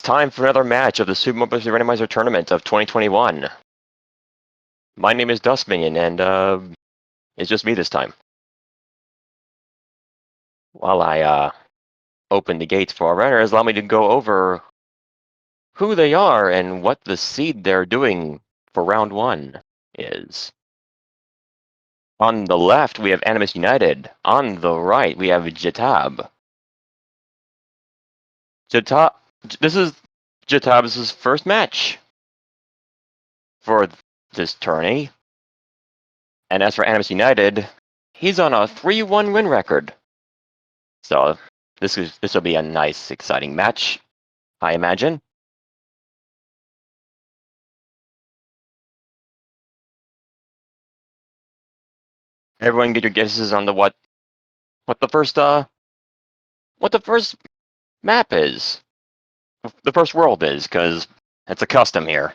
time for another match of the SMB3 Randomizer tournament of 2021. My name is Dustminion, and it's just me this time. While I open the gates for our runners, allow me to go over who they are and what the seed they're doing for round one is. On the left, we have AnimusUnited. On the right, we have Jetabb. This is Jetabb's first match for this tourney. And as for AnimusUnited, he's on a 3-1 win record. So this will be a nice, exciting match, I imagine. Everyone get your guesses on what the first map is. The first world is, because it's a custom here.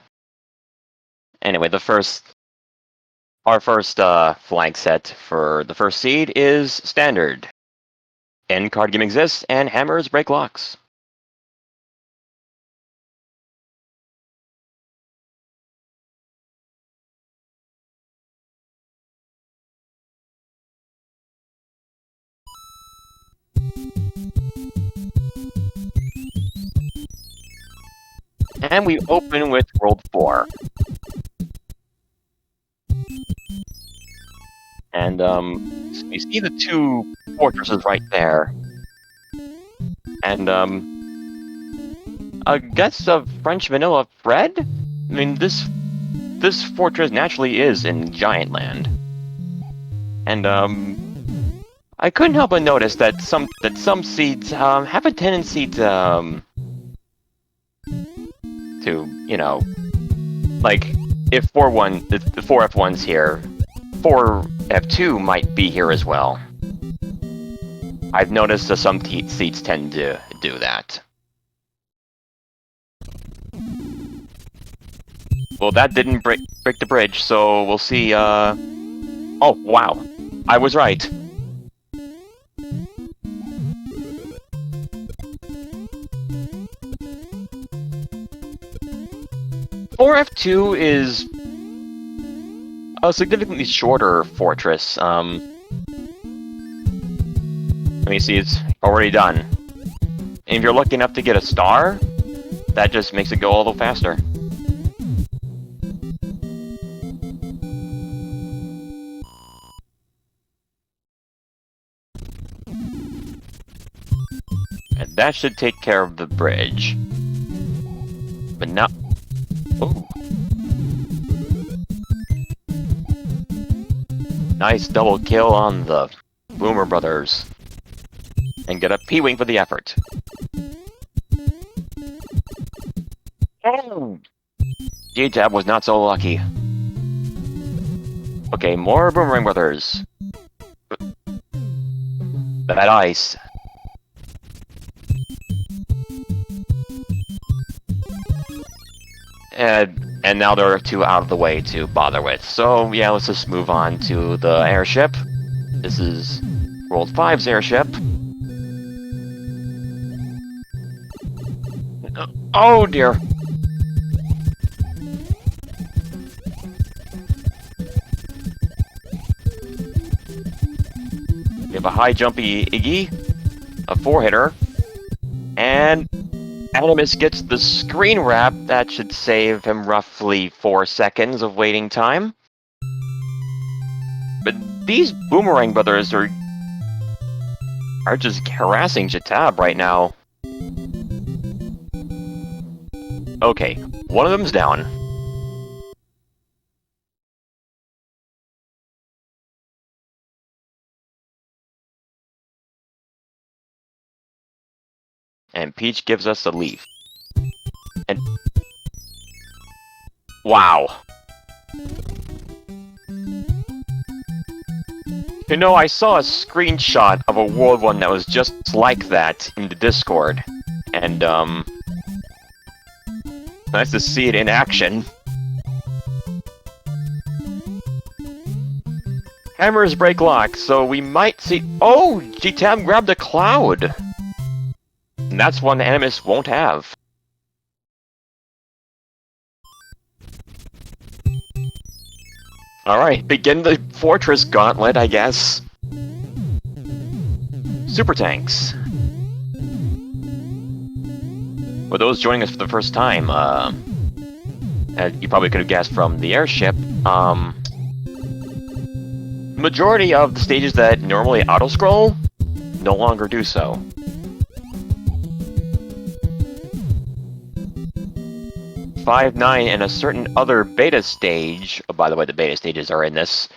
Anyway, our first flag set for the first seed is standard. End card game exists, and hammers break locks. And we open with World 4. And you see the two fortresses right there. And a guess of French vanilla bread? I mean, this fortress naturally is in Giant Land. And I couldn't help but notice that some seeds have a tendency to you know, like if the 4F1's here, 4F2 might be here as well. I've noticed that some seeds tend to do that. Well, that didn't break the bridge, so we'll see. Oh wow, I was right. F2 is a significantly shorter fortress. Let me see, it's already done. And if you're lucky enough to get a star, that just makes it go a little faster. And that should take care of the bridge. But now... Ooh. Nice double kill on the Boomer Brothers. And get a P-Wing for the effort. Oh! Jetabb was not so lucky. Okay, more Boomerang Brothers. That ice. And now there are two out of the way to bother with. So yeah, let's just move on to the airship. This is World 5's airship. Oh dear! We have a high jumpy Iggy, a 4-hitter, and Animus gets the screen wrap. That should save him roughly 4 seconds of waiting time. But these Boomerang Brothers are just harassing Jetabb right now. Okay, one of them's down. And Peach gives us a leaf. And... wow. You know, I saw a screenshot of a World 1 that was just like that in the Discord. And, nice to see it in action. Hammers break lock, so we might see... Oh! Jetabb grabbed a cloud! And that's one Animus won't have. Alright, begin the Fortress Gauntlet, I guess. Super Tanks. For those joining us for the first time, as you probably could have guessed from the airship, majority of the stages that normally auto-scroll no longer do so. Five, 9, and a certain other beta stage, by the way, the beta stages are in this,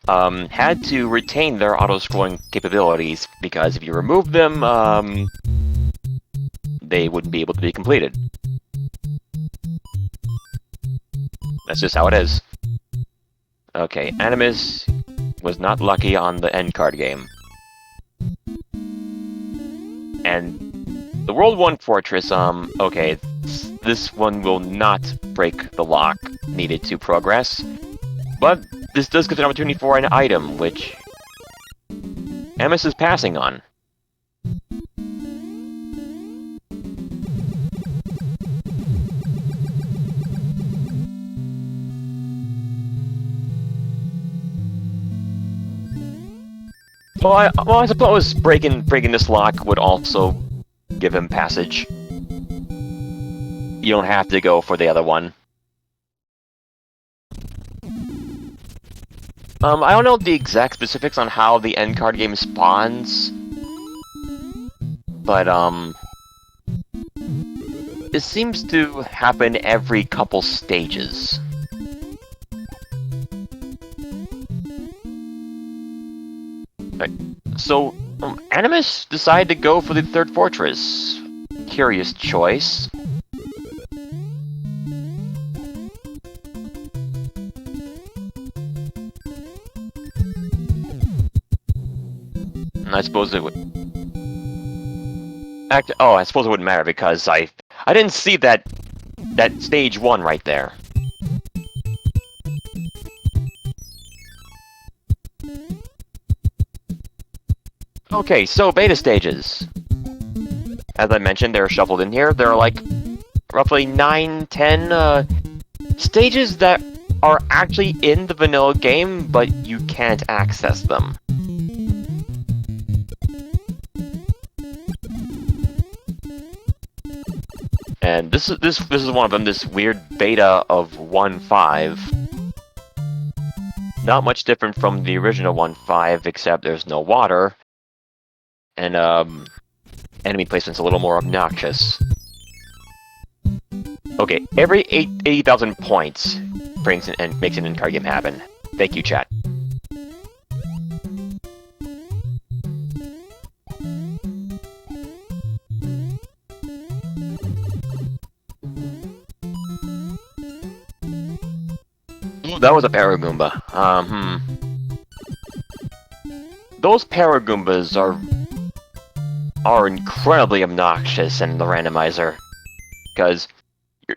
had to retain their auto-scrolling capabilities, because if you remove them, they wouldn't be able to be completed. That's just how it is. Okay, Animus was not lucky on the end card game. And the World 1 Fortress, okay, this one will not break the lock needed to progress, but this does give an opportunity for an item, which Animus is passing on. Well, I suppose breaking this lock would also give him passage. You don't have to go for the other one. I don't know the exact specifics on how the end card game spawns, but it seems to happen every couple stages. Right. So, Animus decided to go for the third fortress. Curious choice. I suppose it would... I suppose it wouldn't matter because I didn't see that stage 1 right there. Okay, so beta stages. As I mentioned, they're shuffled in here. There are like roughly 9, 10 stages that are actually in the vanilla game, but you can't access them. And this is one of them, this weird beta of 1.5. Not much different from the original 1.5, except there's no water. And enemy placement's a little more obnoxious. Okay, every 80,000 points makes an in-card game happen. Thank you, chat. Ooh, that was a Paragoomba. Those Paragoombas are incredibly obnoxious in the randomizer, because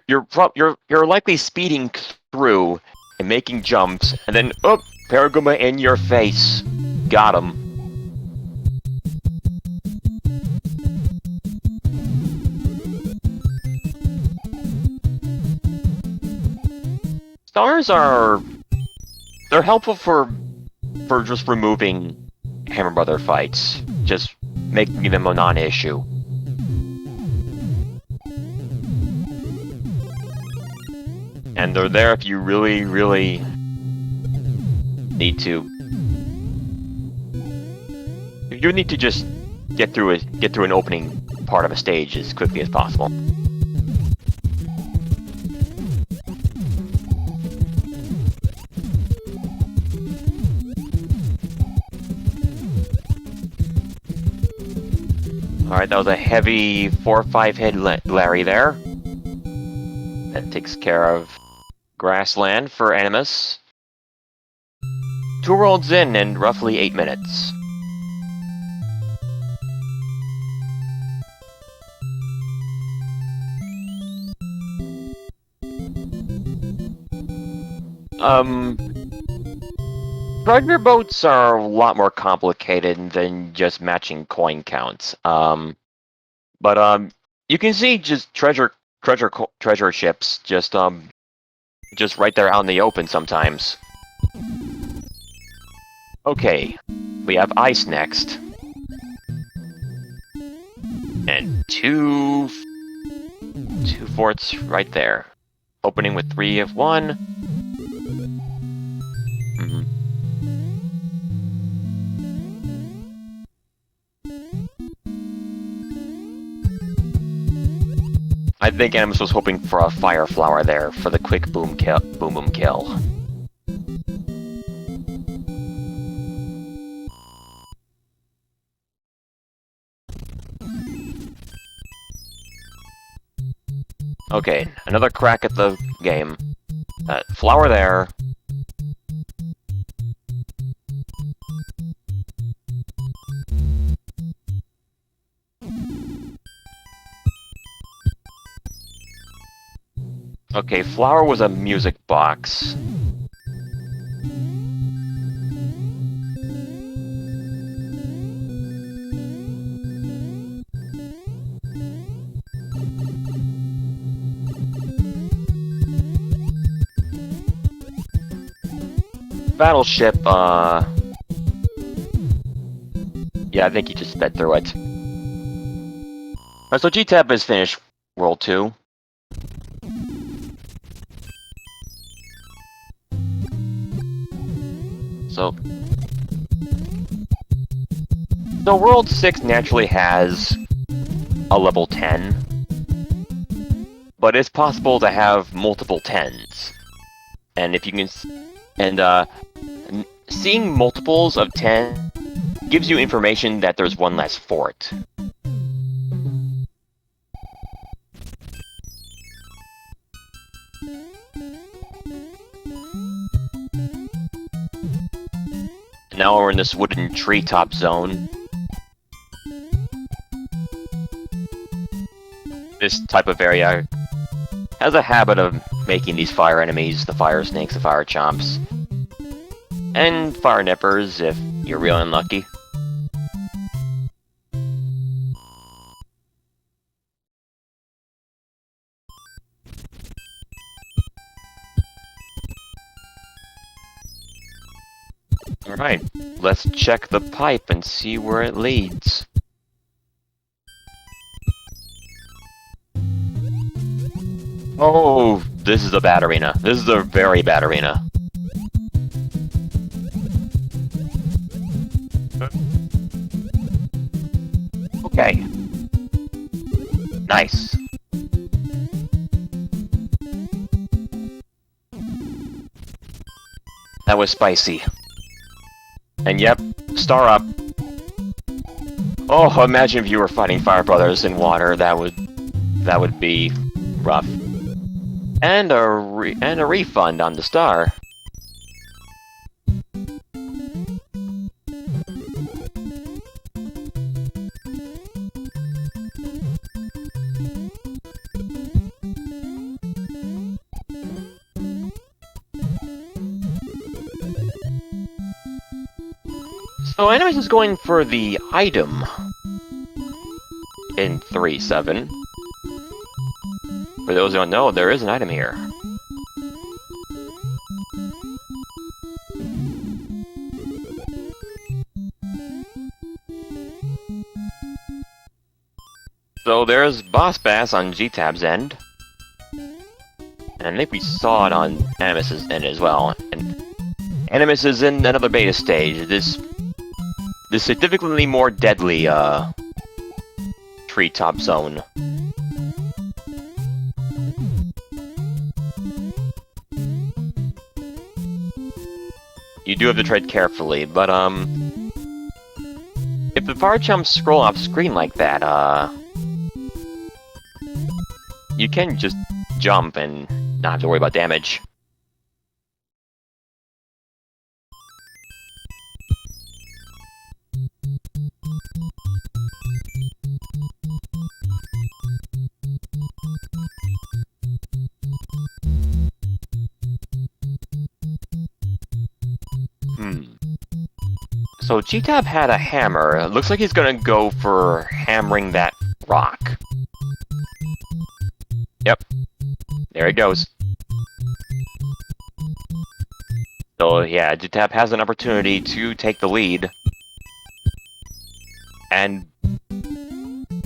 you're likely speeding through and making jumps, and then Paragoomba in your face, got him. Stars they're helpful for just removing Hammer Brother fights, just making them a non-issue. And they're there if you really, really need to. You need to just get through an opening part of a stage as quickly as possible. Alright, that was a heavy 4-5 hit Larry there. That takes care of grassland for Animus. 2 worlds in and roughly 8 minutes. Treasure boats are a lot more complicated than just matching coin counts. But you can see just treasure ships just right there out in the open sometimes. Okay, we have ice next. And two forts right there. Opening with 3 of 1. I think Animus was hoping for a fire flower there for the quick boom boom kill. Okay, another crack at the game. Flower there. Okay, flower was a music box. Battleship, yeah, I think you just sped through it. Alright, so Jetabb has finished World 2. So World 6 naturally has a level 10. But it's possible to have multiple 10s. And if you can... seeing multiples of 10 gives you information that there's one less fort. Now we're in this wooden treetop zone. This type of area has a habit of making these fire enemies, the fire snakes, the fire chomps, and fire nippers if you're real unlucky. Alright, let's check the pipe and see where it leads. Oh, this is a bad arena. This is a very bad arena. Okay. Nice. That was spicy. And yep, star up. Oh, imagine if you were fighting Fire Brothers in water. That would be rough. And a refund on the star. So Animus is going for the item in 3-7. For those who don't know, there is an item here. So there's Boss Bass on Jetabb's end. And I think we saw it on Animus's end as well. And Animus is in another beta stage. This significantly more deadly treetop zone. You do have to tread carefully, but if the fire chomps scroll off screen like that, you can just jump and not have to worry about damage. So Jetabb had a hammer. It looks like he's gonna go for hammering that rock. Yep. There he goes. So yeah, Jetabb has an opportunity to take the lead. And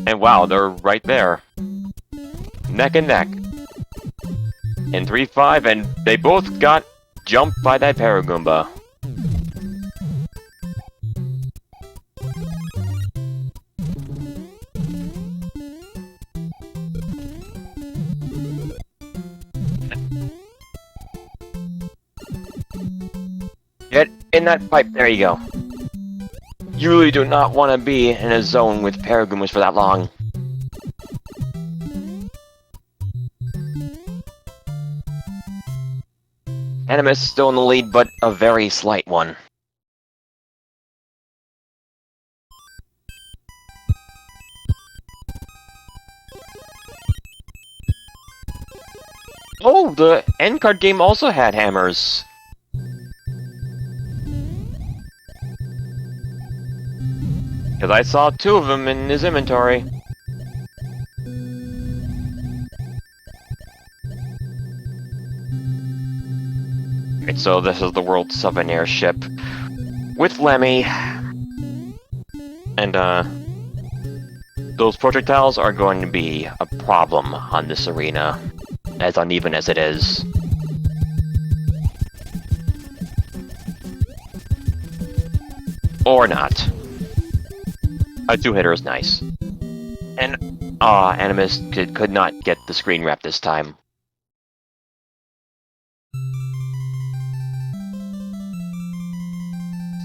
wow, they're right there. Neck and neck. In 3-5, and they both got jumped by that Paragoomba. Get in that pipe, there you go. You really do not want to be in a zone with Paragoombas for that long. Animus still in the lead, but a very slight one. Oh, the end card game also had hammers. Because I saw 2 of them in his inventory. Right, so this is the World Souvenir ship with Lemmy. And, those projectiles are going to be a problem on this arena, as uneven as it is. Or not. A 2-hitter is nice. And, Animus could not get the screen wrap this time.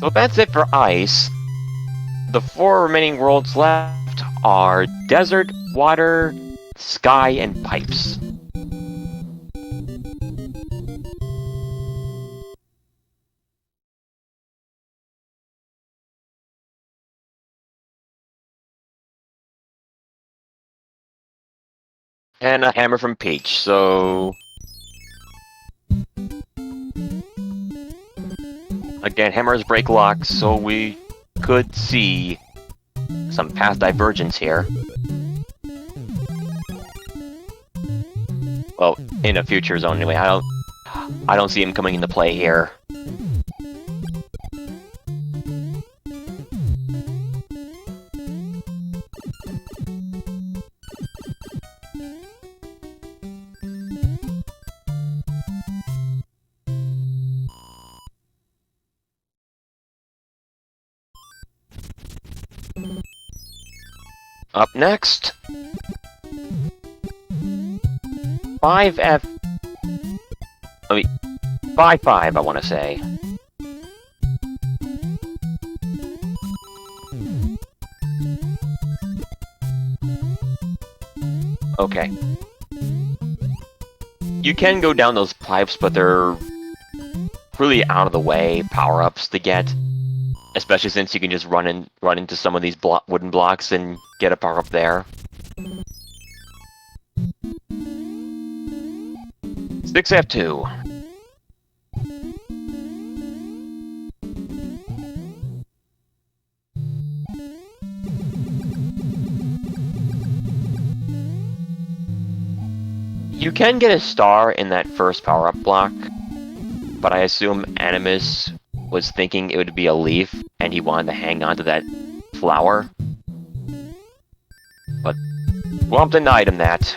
So that's it for Ice. The 4 remaining worlds left are Desert, Water, Sky, and Pipes. And a hammer from Peach, so... Again, hammers break locks, so we could see some path divergence here. Well, in a future zone anyway. I don't see him coming into play here. Up next, 5F... 5-5, I want to say. Okay. You can go down those pipes, but they're really out of the way power-ups to get. Especially since you can just run into some of these wooden blocks and get a power up there. 6F2. You can get a star in that first power-up block, but I assume Animus was thinking it would be a leaf, and he wanted to hang on to that flower. But Womp denied him that.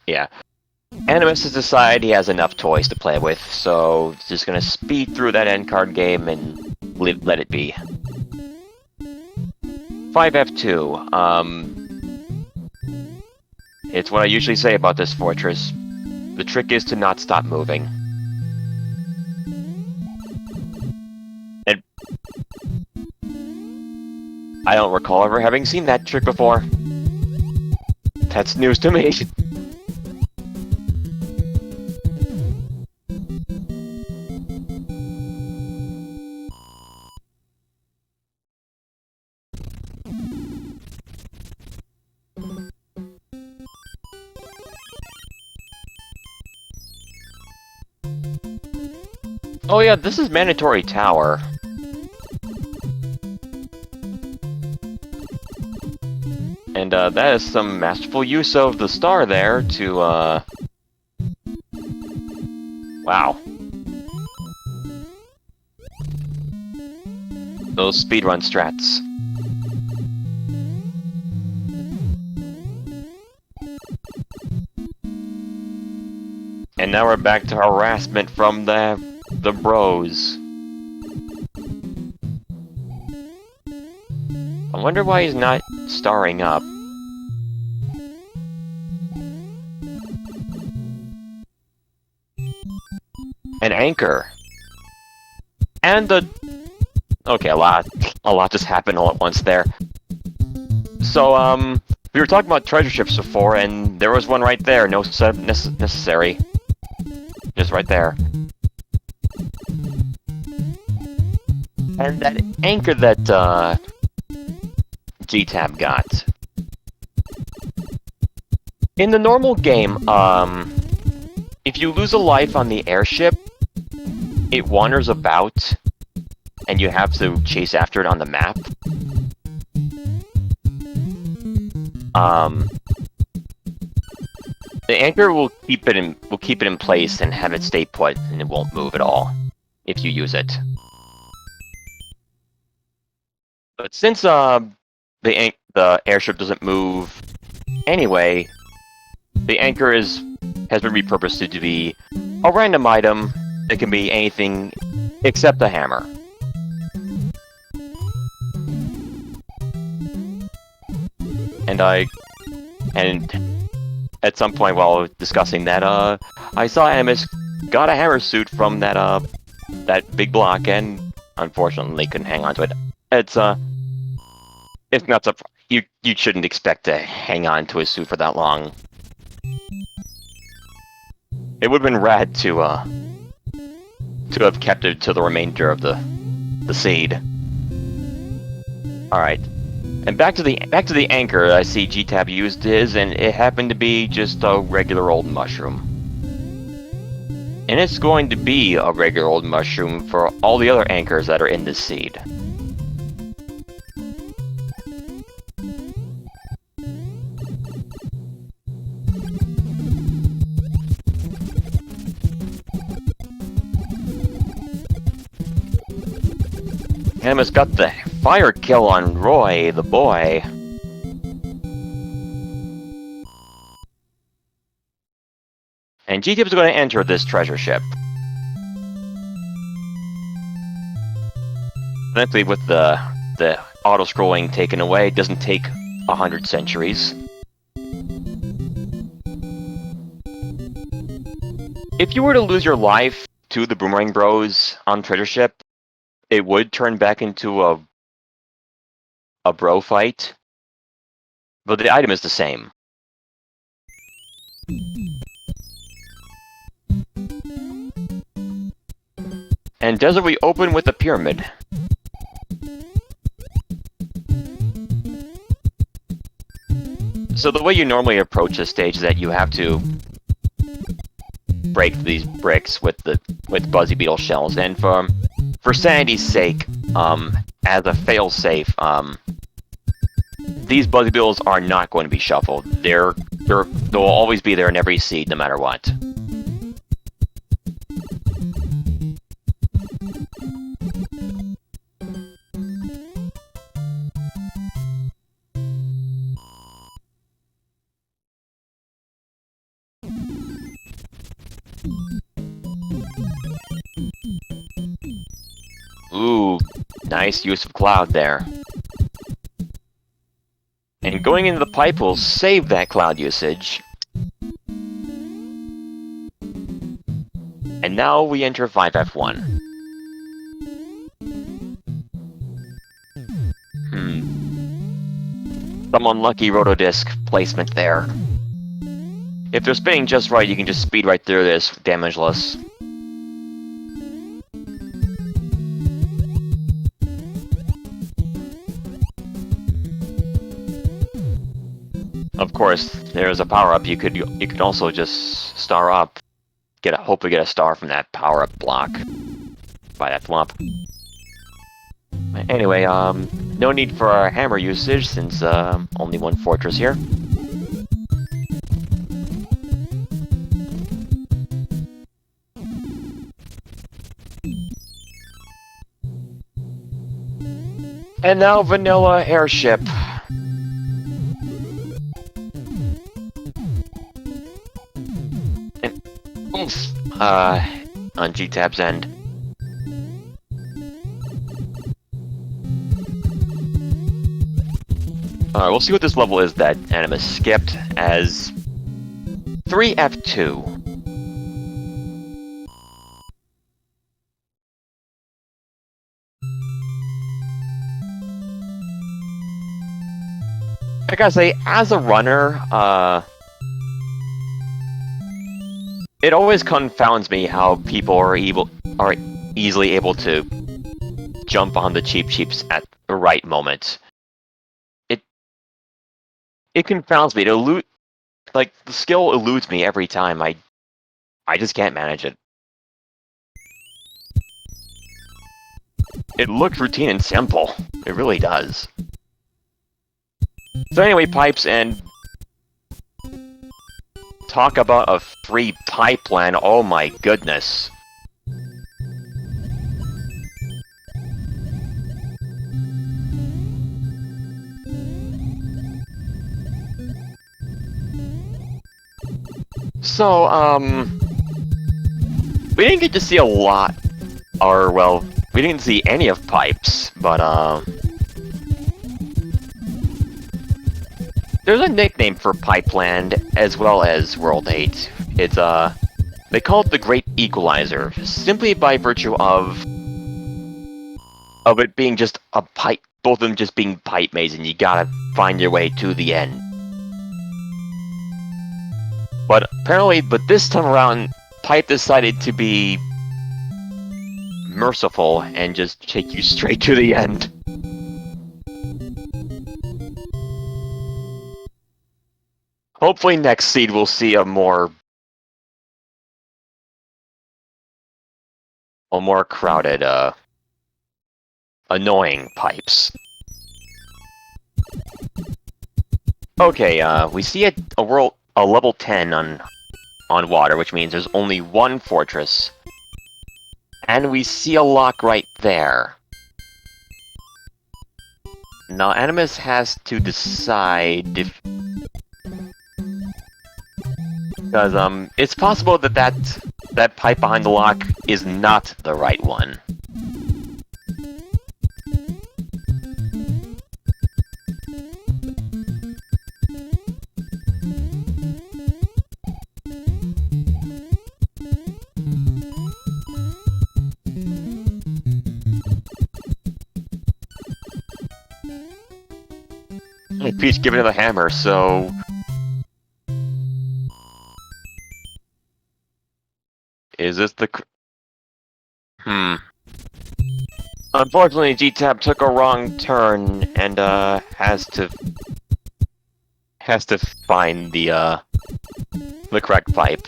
Yeah. Animus has decided he has enough toys to play with, so he's just gonna speed through that end card game and let it be. 5F2. It's what I usually say about this fortress. The trick is to not stop moving. And I don't recall ever having seen that trick before. That's news to me. Oh yeah, this is Mandatory Tower. And that is some masterful use of the star there to, wow. Those speedrun strats. And now we're back to harassment from the bros. I wonder why he's not starring up. An anchor. And the... Okay, a lot just happened all at once there. So, we were talking about treasure ships before, and there was one right there. No setup necessary. Just right there. And that anchor that, Jetabb got. In the normal game, if you lose a life on the airship, it wanders about, and you have to chase after it on the map. The anchor will keep it in place and have it stay put, and it won't move at all if you use it. But since the airship doesn't move anyway, the anchor has been repurposed to be a random item that can be anything except a hammer. And at some point while discussing that, I saw Animus got a hammer suit from that big block, and unfortunately couldn't hang on to it. It's not you shouldn't expect to hang on to a suit for that long. It would have been rad to have kept it to the remainder of the seed. All right. And back to the anchor, I see Jetabb used his, and it happened to be just a regular old mushroom. And it's going to be a regular old mushroom for all the other anchors that are in this seed. Animus got the fire kill on Roy, the boy. And Jetabb is going to enter this treasure ship. Thankfully, with the auto-scrolling taken away, it doesn't take 100 centuries. If you were to lose your life to the Boomerang Bros on treasure ship, it would turn back into a bro fight, but the item is the same. And desert we open with a pyramid. So the way you normally approach this stage is that you have to break these bricks with Buzzy Beetle shells, and for sanity's sake, as a fail-safe, these Buzzy Beetles are not going to be shuffled. They'll always be there in every seed, no matter what. Ooh, nice use of cloud there. And going into the pipe will save that cloud usage. And now we enter 5F1. Some unlucky rotodisc placement there. If they're spinning just right, you can just speed right through this, damageless. Of course, there's a power-up. You could also just star up. Hopefully get a star from that power-up block. by that flop. Anyway, no need for our hammer usage since only one fortress here. And now vanilla airship. And oof, on Jetabb's end. Alright, we'll see what this level is that Animus skipped as 3F2. I gotta say, as a runner, it always confounds me how people are easily able to jump on the cheap-cheeps at the right moment. It confounds me. Like, the skill eludes me every time. I just can't manage it. It looks routine and simple. It really does. So anyway, pipes, and talk about a free pipeline. Oh my goodness. So, we didn't get to see a lot, or, well, we didn't see any of pipes, but, there's a nickname for Pipeland, as well as World 8. It's, they call it the Great Equalizer, simply by virtue of it being just a pipe, both of them just being pipe maze, and you gotta find your way to the end. But apparently, this time around, Pipe decided to be merciful and just take you straight to the end. Hopefully next seed we'll see a more crowded, annoying pipes. Okay, we see a level 10 on water, which means there's only one fortress. And we see a lock right there. Now Animus has to decide if... Because, it's possible that pipe behind the lock is not the right one. Peach giving it a hammer, so... Is this the... Unfortunately, Jetabb took a wrong turn, and, has to find the correct pipe.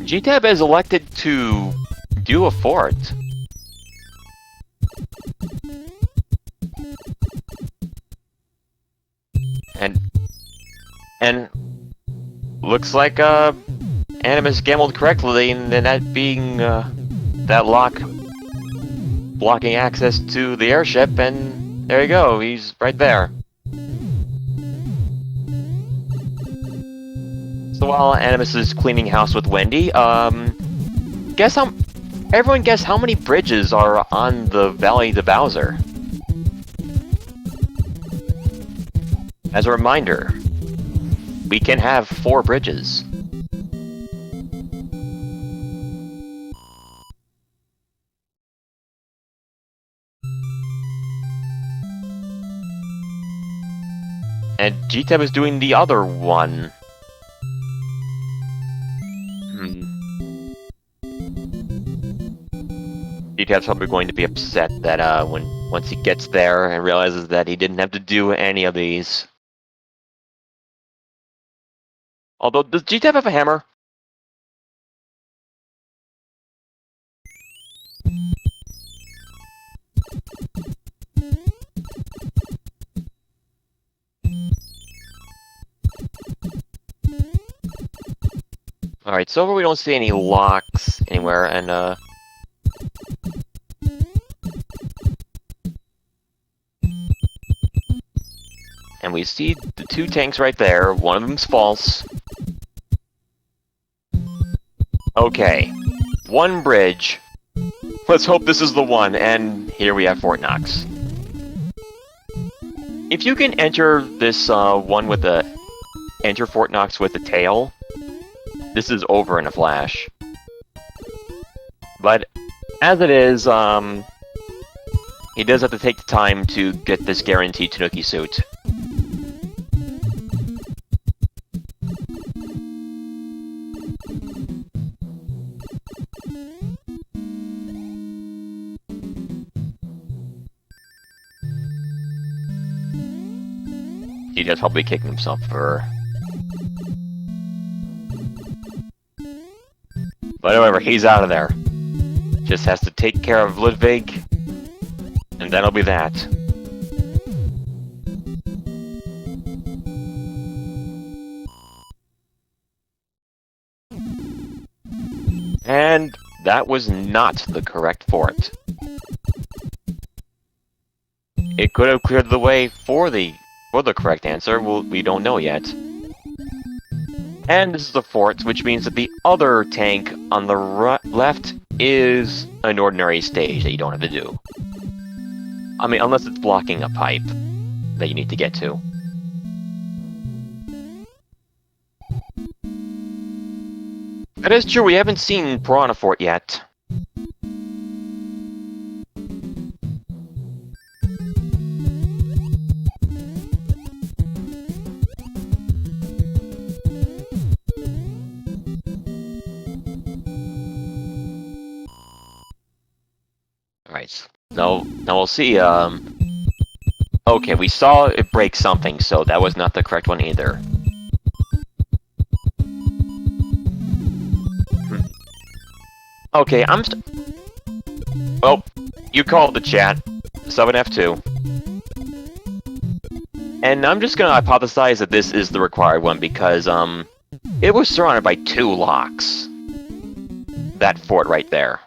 Jetabb is elected to do a fort. And looks like Animus gambled correctly in that being that lock blocking access to the airship, and there you go, he's right there. So while Animus is cleaning house with Wendy, everyone guess how many bridges are on the Valley to Bowser? As a reminder, we can have 4 bridges. And Jetabb is doing the other one. Jetabb's probably going to be upset that once he gets there and realizes that he didn't have to do any of these. Although, does Jetabb have a hammer? Alright, so far we don't see any locks anywhere, and we see the two tanks right there. One of them's false. Okay. One bridge. Let's hope this is the one, and here we have Fort Knox. If you can enter this one with the... Enter Fort Knox with the tail, this is over in a flash. But, as it is, he does have to take the time to get this guaranteed Tanuki suit. He's probably kicking himself for... But however, he's out of there. Just has to take care of Ludwig, and that'll be that. And that was not the correct fort. It could have cleared the way for the correct answer. Well, we don't know yet. And this is the fort, which means that the other tank on the left is an ordinary stage that you don't have to do. I mean, unless it's blocking a pipe that you need to get to. That is true, we haven't seen Piranha Fort yet. Alright, now we'll see, okay, we saw it break something, so that was not the correct one either. Okay, well, you called the chat, sub an F2. And I'm just gonna hypothesize that this is the required one because, it was surrounded by 2 locks. That fort right there.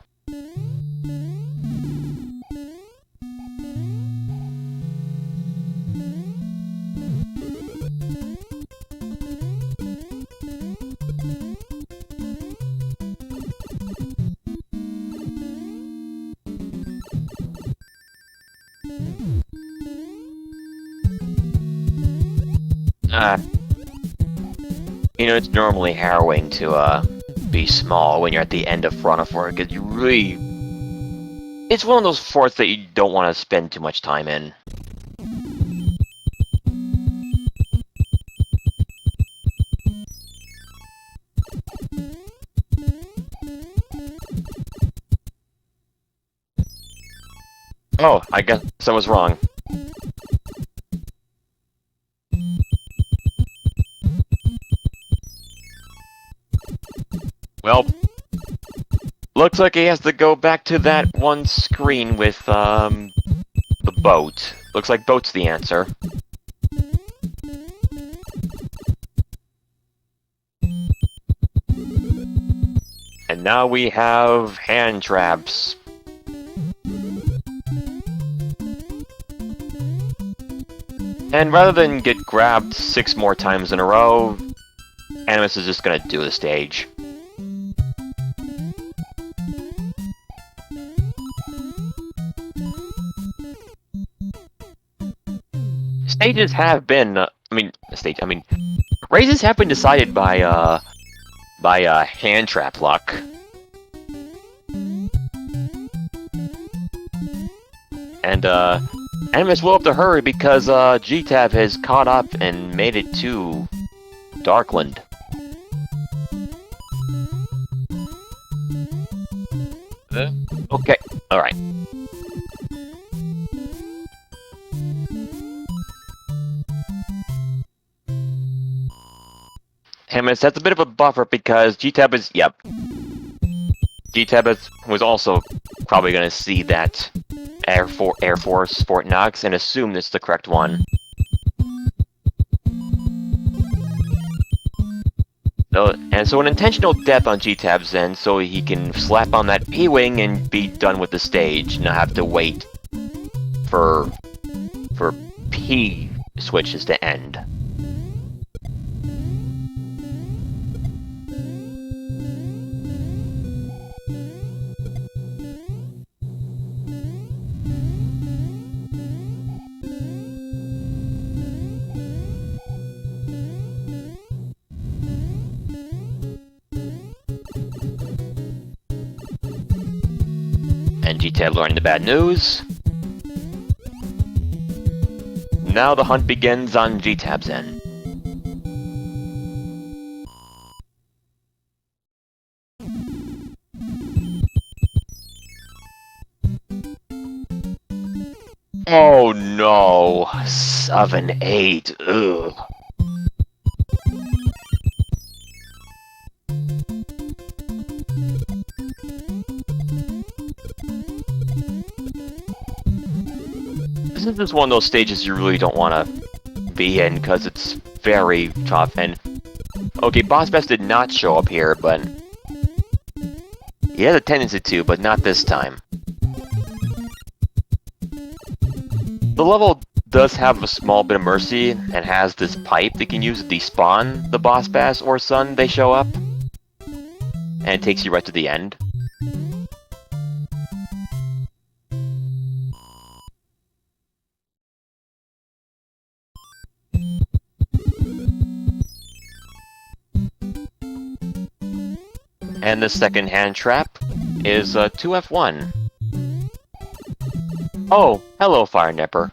You know, it's normally harrowing to, be small when you're at the end of Piranha Fort, because you really... It's one of those forts that you don't want to spend too much time in. Oh, I guess I was wrong. Well, looks like he has to go back to that one screen with, the boat. Looks like boat's the answer. And now we have hand traps. And rather than get grabbed 6 more times in a row, Animus is just gonna do the stage. Stages have been, raises have been decided by hand trap luck. And, Animus will have to hurry because, Jetabb has caught up and made it to Darkland. Okay, alright. Animus, that's a bit of a buffer because Jetabb is, yep. Jetabb was also probably going to see that Air Force Fort Knox and assume it's the correct one. So an intentional death on Jetabb's end so he can slap on that P-Wing and be done with the stage, not have to wait for P switches to end. And Jetabb learning the bad news. Now the hunt begins on Jetabb's end. Oh no! 7-8, ugh. This is just one of those stages you really don't want to be in because it's very tough. And okay, Boss Best did not show up here, but he had a tendency to, but not this time. The level does have a small bit of mercy and has this pipe that can use to despawn the Boss Bass or Sun they show up. And it takes you right to the end. And the second hand trap is 2F1. Oh, hello, Fire Nipper.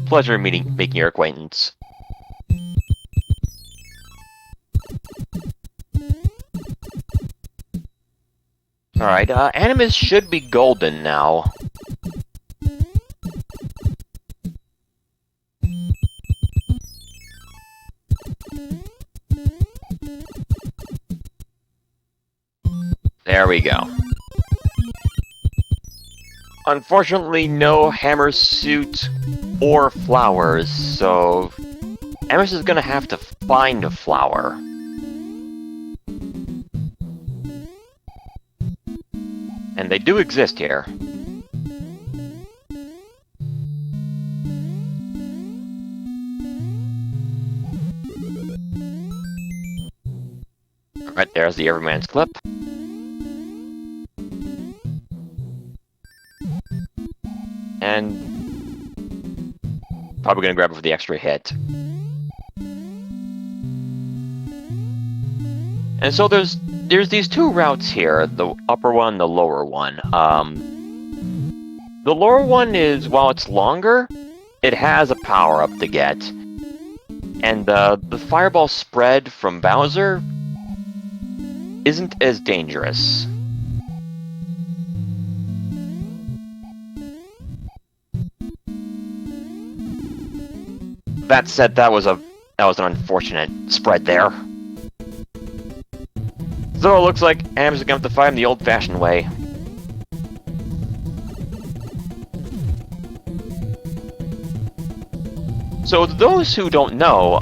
Pleasure making your acquaintance. Alright, Animus should be golden now. There we go. Unfortunately, no hammer suit or flowers, so Animus is gonna have to find a flower. And they do exist here. Right there's the Everyman's clip. And probably gonna grab it for the extra hit. And so there's these two routes here, the upper one, the lower one. The lower one is, while it's longer, it has a power-up to get. And the fireball spread from Bowser isn't as dangerous. That said, that was an unfortunate spread there. So it looks like Animus is gonna have to fight him the old-fashioned way. So those who don't know,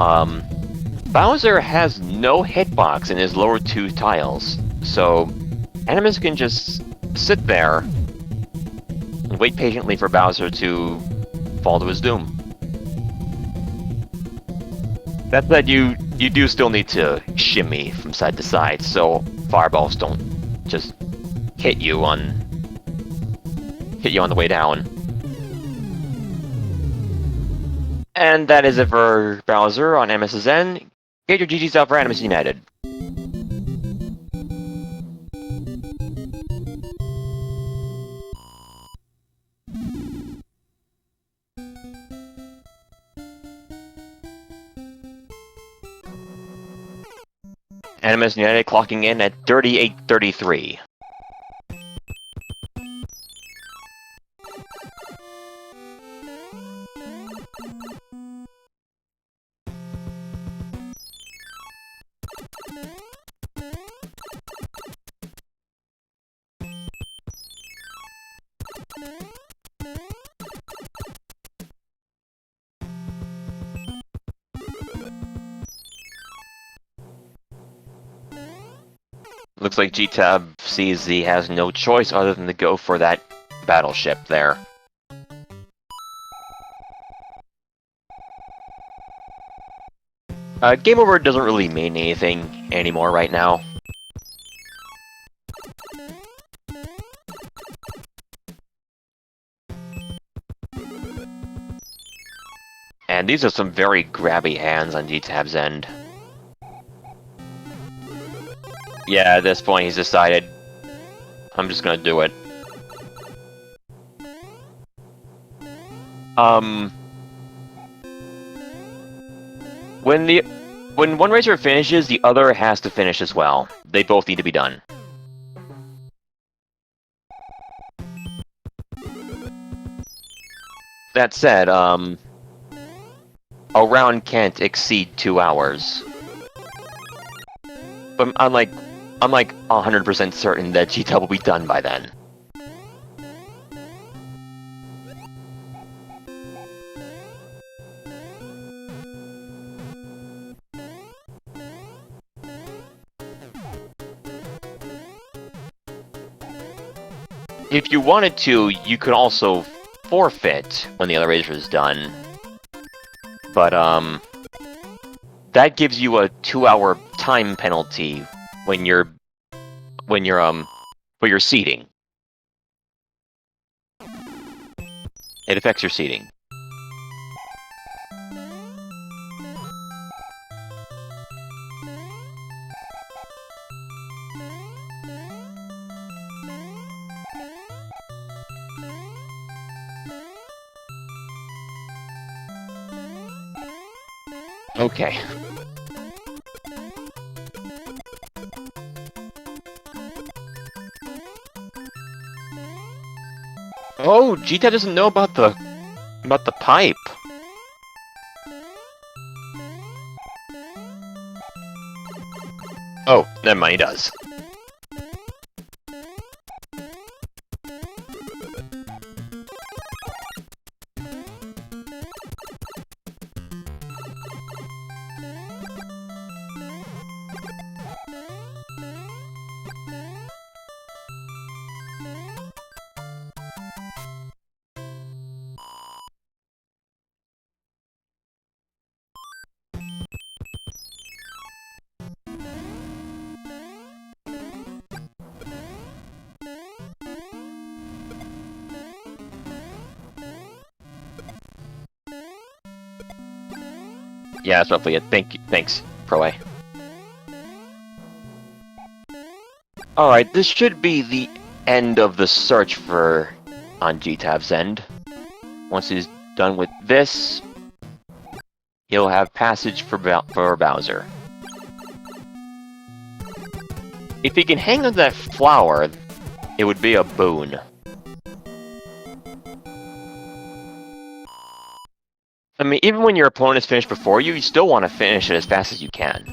Bowser has no hitbox in his lower two tiles. So Animus can just sit there and wait patiently for Bowser to fall to his doom. That said, you do still need to shimmy from side to side, so fireballs don't just hit you on the way down. And that is it for Bowser on Animus's end. Get your GGs out for Animus United. Animus United clocking in at 38-33. Looks like Jetabb sees he has no choice other than to go for that battleship there. Game over doesn't really mean anything anymore right now. And these are some very grabby hands on Jetabb's end. Yeah, at this point he's decided, I'm just gonna do it. When one racer finishes, the other has to finish as well. They both need to be done. That said, a round can't exceed 2 hours. But I'm like 100% certain that Jetabb will be done by then. If you wanted to, you could also forfeit when the other racer is done. But, that gives you a 2-hour time penalty when you're seating. It affects your seating. Okay. Oh, Jetabb doesn't know about the pipe. Oh, never mind, he does. Yeah, that's roughly it. Thanks, Pro A. Alright, this should be the end of the search on Jetabb's end. Once he's done with this, he'll have passage for Bowser. If he can hang on to that flower, it would be a boon. I mean, even when your opponent is finished before you, you still want to finish it as fast as you can.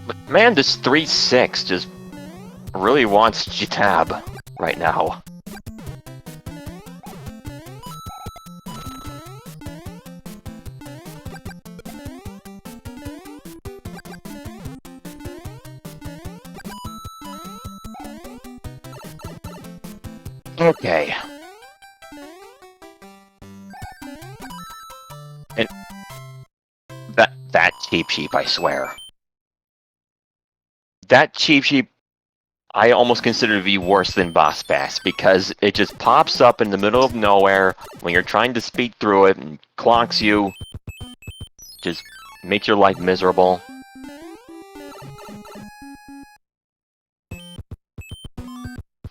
But man, this 3-6 just really wants Jetabb right now. Okay. And that Cheep Sheep, I swear. That Cheep Sheep, I almost consider to be worse than Boss Bass, because it just pops up in the middle of nowhere when you're trying to speed through it and clocks you. Just makes your life miserable.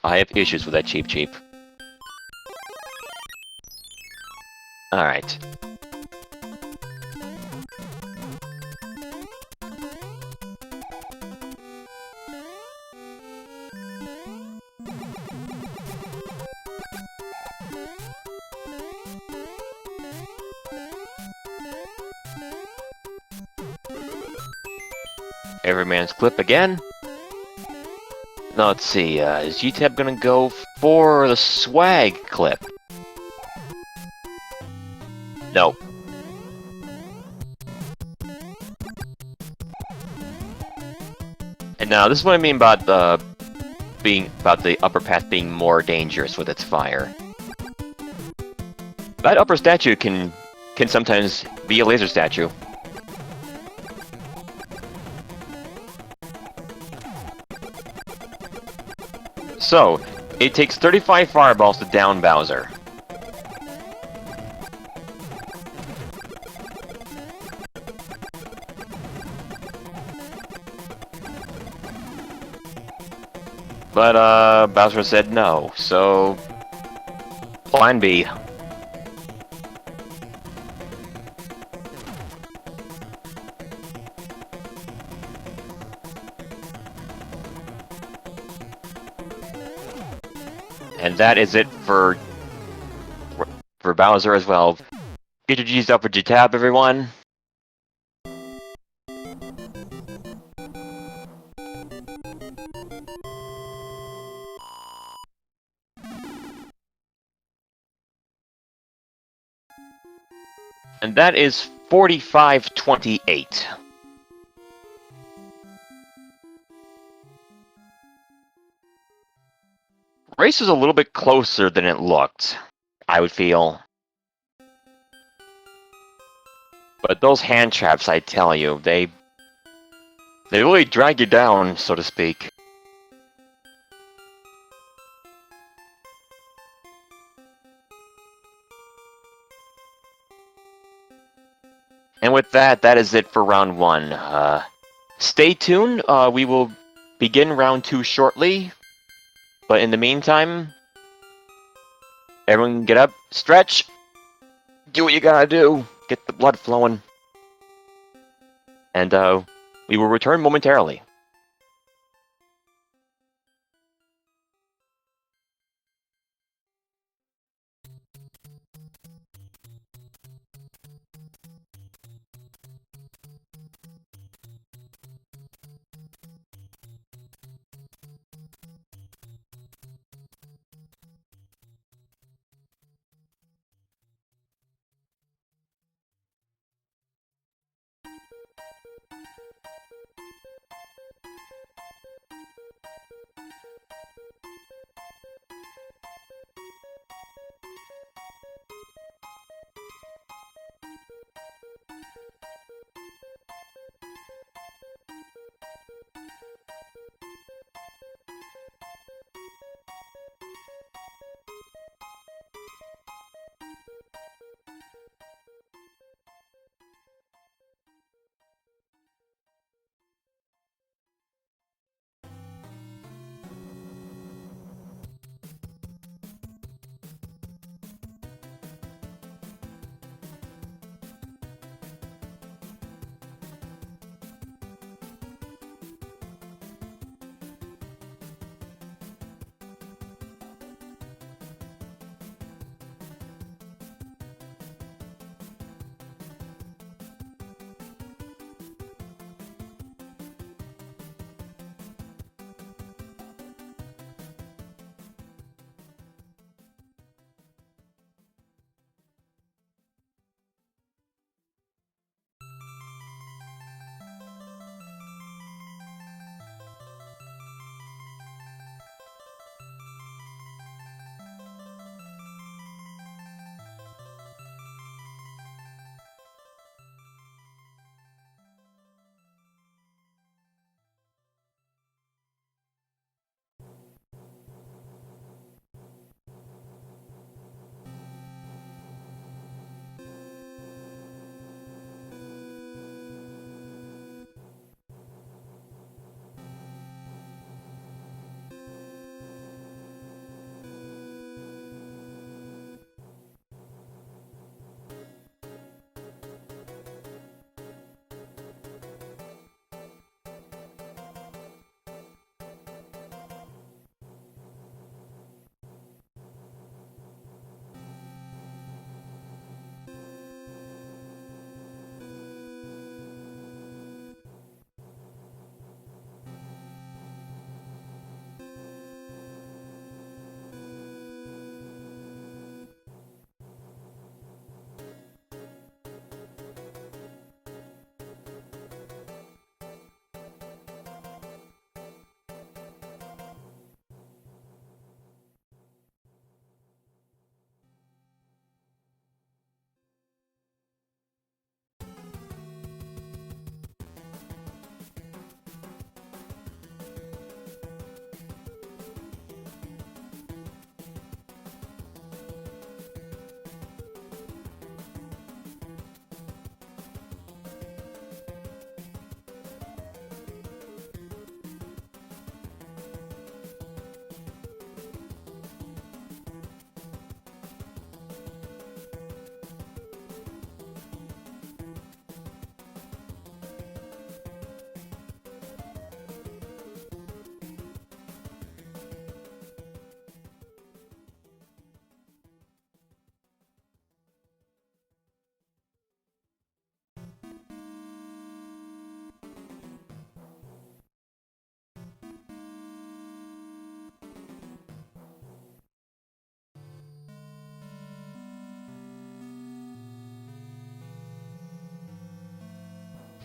I have issues with that Cheep Cheep. Alright. Everyman's clip again. Now let's see, is Jetabb gonna go for the swag clip? No. And now, this is what I mean about the upper path being more dangerous with its fire. That upper statue can sometimes be a laser statue. So, it takes 35 fireballs to down Bowser. But, Bowser said no, so... Plan B. And that is it for Bowser as well. Get your G's up for Jetabb, everyone. And that is 45-28. Race was a little bit closer than it looked, I would feel. But those hand traps, I tell you, they really drag you down, so to speak. And with that, that is it for round 1. Stay tuned, we will begin round 2 shortly. But in the meantime, everyone get up, stretch, do what you gotta do, get the blood flowing. And we will return momentarily.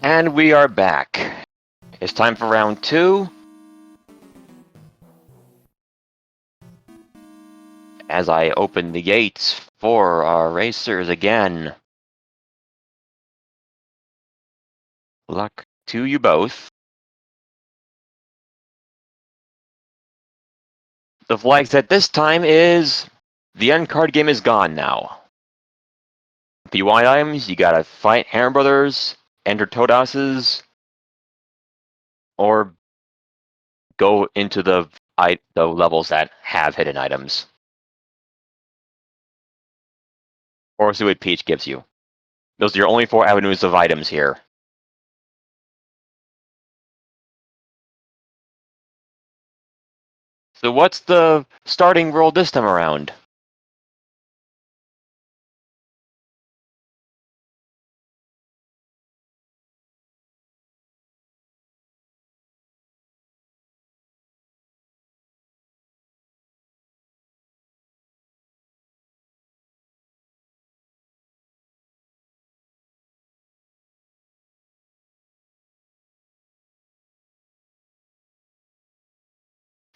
And we are back. It's time for round 2. As I open the gates for our racers again. Luck to you both. The flag set this time is the end card game is gone now. PY items, you gotta fight Hammer Brothers, enter Toadhouses, or go into the levels that have hidden items. Or see what Peach gives you. Those are your only 4 avenues of items here. So what's the starting world this time around?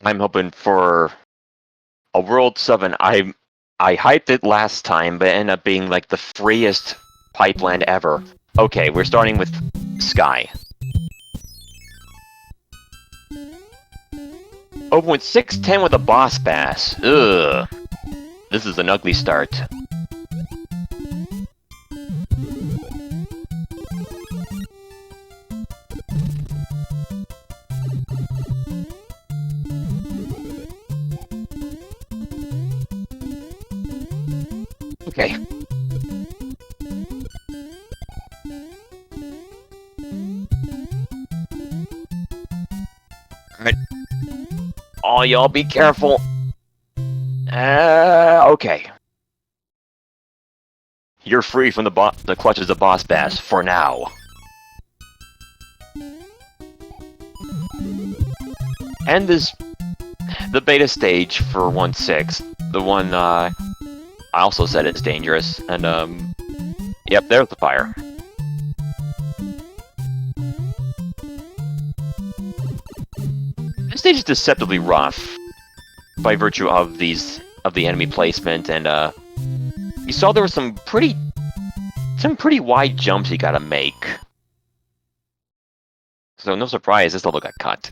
I'm hoping for a World 7. I hyped it last time, but it ended up being like the freest pipeline ever. Okay, we're starting with Sky. Open with 610 with a boss bass. Ugh. This is an ugly start. Okay. Alright. Oh, y'all be careful. Okay. You're free from the clutches of Boss Bass for now. And this the beta stage for 1.6. The one I also said it's dangerous, and yep, there's the fire. This stage is deceptively rough by virtue of the enemy placement, and you saw there were some pretty wide jumps you gotta make. So no surprise, this level got cut.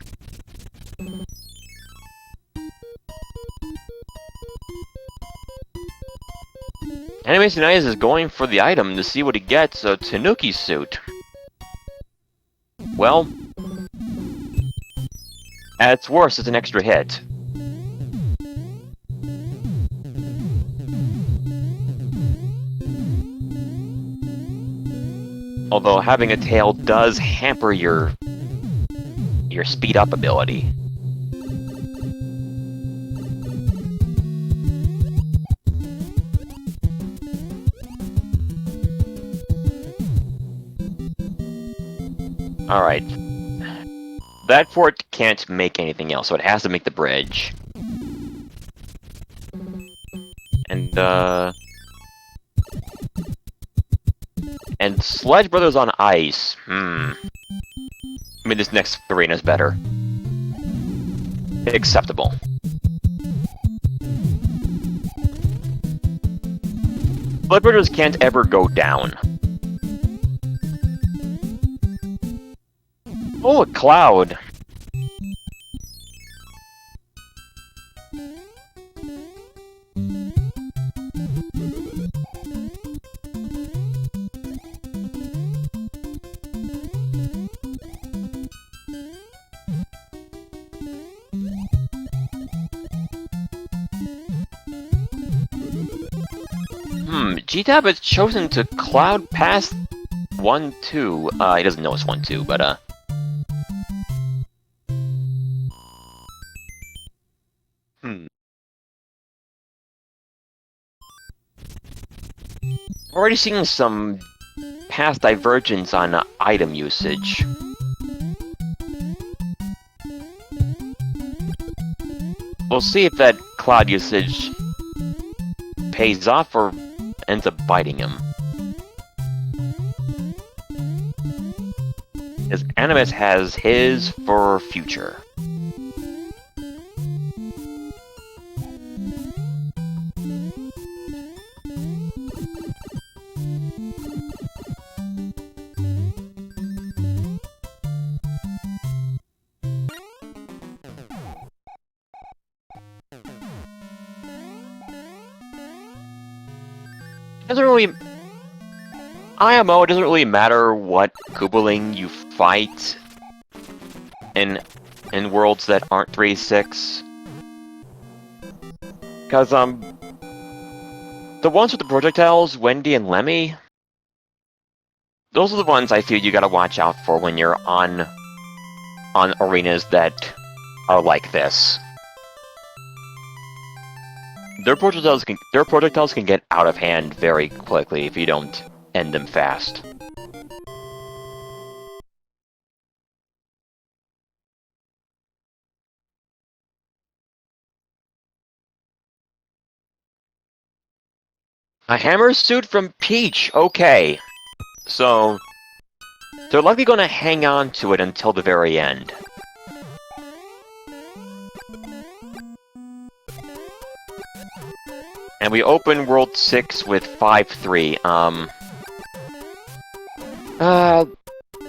AnimusUnited is going for the item to see what he gets, a Tanuki suit. Well, at its worst, it's an extra hit. Although having a tail does hamper your speed up ability. Alright. That fort can't make anything else, so it has to make the bridge. And Sledge Brothers on ice. I mean, this next arena is better. Acceptable. Sledge Brothers can't ever go down. Oh, a cloud. Jetabb has chosen to cloud past 1-2. He doesn't know it's 1-2, but Already seeing some past divergence on item usage. We'll see if that cloud usage pays off or ends up biting him. Animus has his for future. Doesn't really... IMO, it doesn't really matter what Koopaling you fight in worlds that aren't 3-6. Because, the ones with the projectiles, Wendy and Lemmy, those are the ones I feel you gotta watch out for when you're on arenas that are like this. Their projectiles can get out of hand very quickly if you don't end them fast. A hammer suit from Peach, okay. So, they're likely going to hang on to it until the very end. And we open World 6 with 5-3.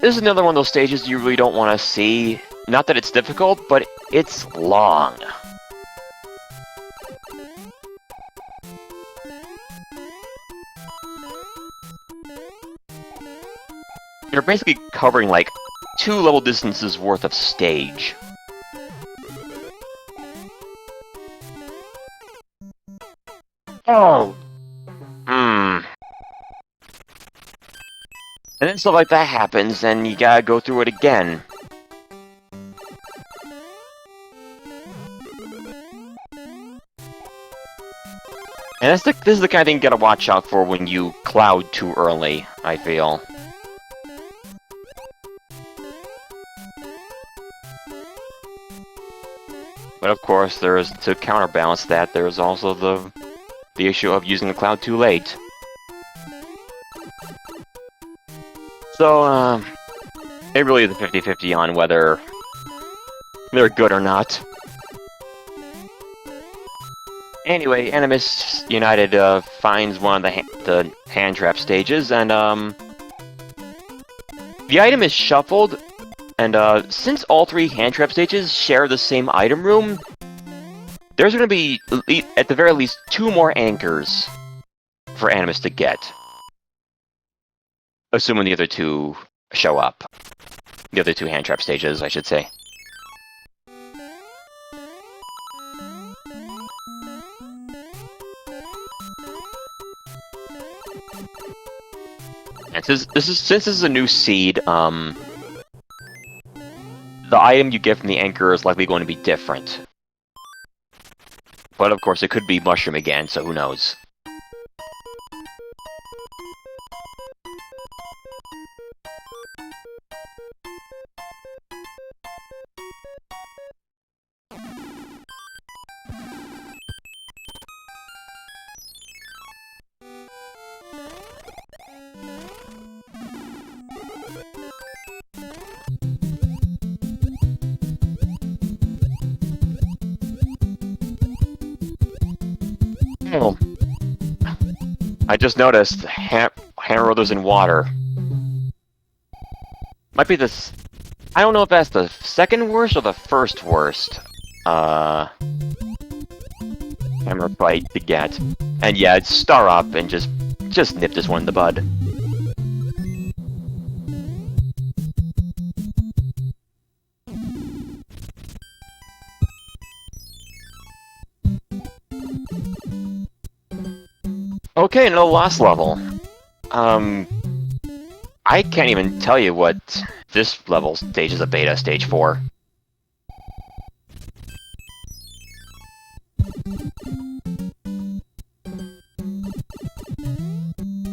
This is another one of those stages you really don't want to see. Not that it's difficult, but it's long. You're basically covering like 2 level distances worth of stage. Oh! And then stuff like that happens, and you gotta go through it again. And this is the kind of thing you gotta watch out for when you cloud too early, I feel. But of course, to counterbalance that, there's also the issue of using the cloud too late. So, it really is a 50-50 on whether they're good or not. Anyway, AnimusUnited finds one of the hand trap stages, and the item is shuffled, and since all 3 hand trap stages share the same item room, there's going to be, at the very least, 2 more anchors for Animus to get. Assuming the other 2 show up. The other 2 hand trap stages, I should say. And since this is a new seed, the item you get from the anchor is likely going to be different. But of course, it could be Mushroom again, so who knows. Oh. I just noticed hammer rollers in water. Might be this. I don't know if that's the second worst or the first worst. Hammer fight to get. And yeah, it's star up and just nip this one in the bud. Okay, no last level. I can't even tell you what this level stage is a beta stage for.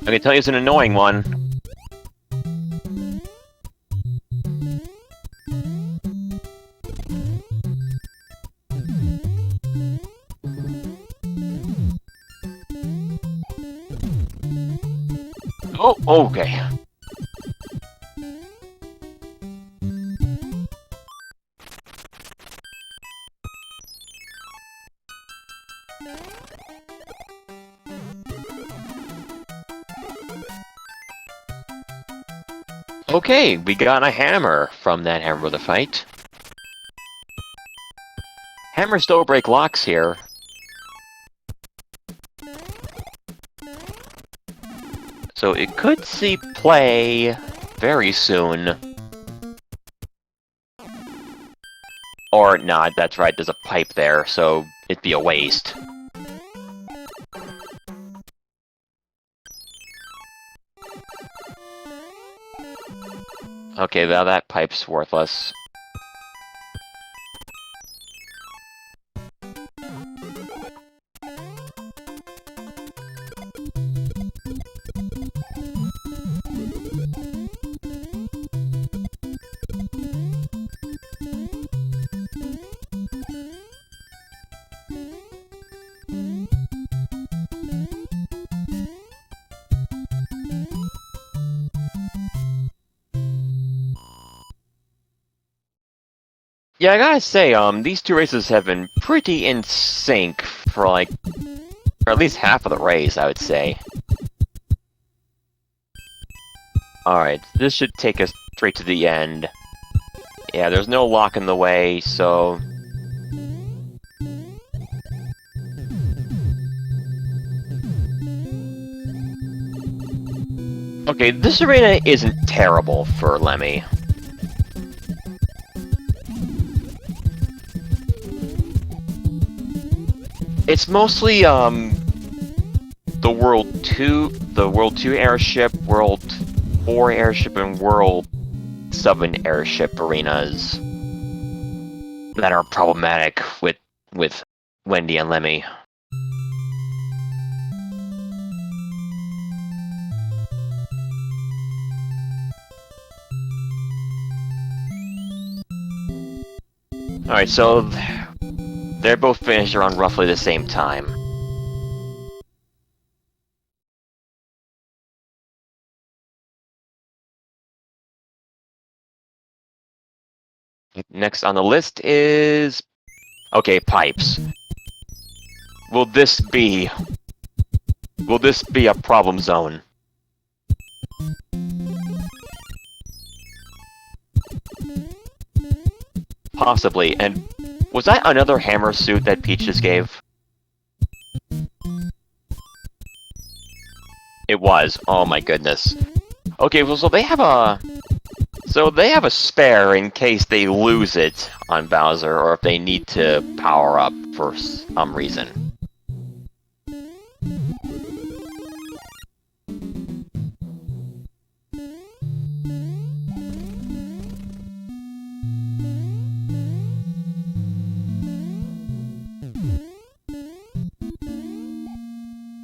I can tell you it's an annoying one. Oh, okay. Okay, we got a hammer from that Hammer Brother fight. Hammers don't break locks here. So it could see play very soon. Or not, that's right, there's a pipe there, so it'd be a waste. Okay, now that pipe's worthless. Yeah, I gotta say, these two races have been pretty in sync for like, for at least half of the race, I would say. Alright, this should take us straight to the end. Yeah, there's no lock in the way, so... Okay, this arena isn't terrible for Lemmy. It's mostly, the World 2 airship, World 4 airship, and World 7 airship arenas that are problematic with Wendy and Lemmy. Alright, so they're both finished around roughly the same time. Next on the list is... Okay, pipes. Will this be a problem zone? Possibly, and was that another hammer suit that Peach just gave? It was. Oh my goodness. Okay, well, so they have a spare in case they lose it on Bowser, or if they need to power up for some reason.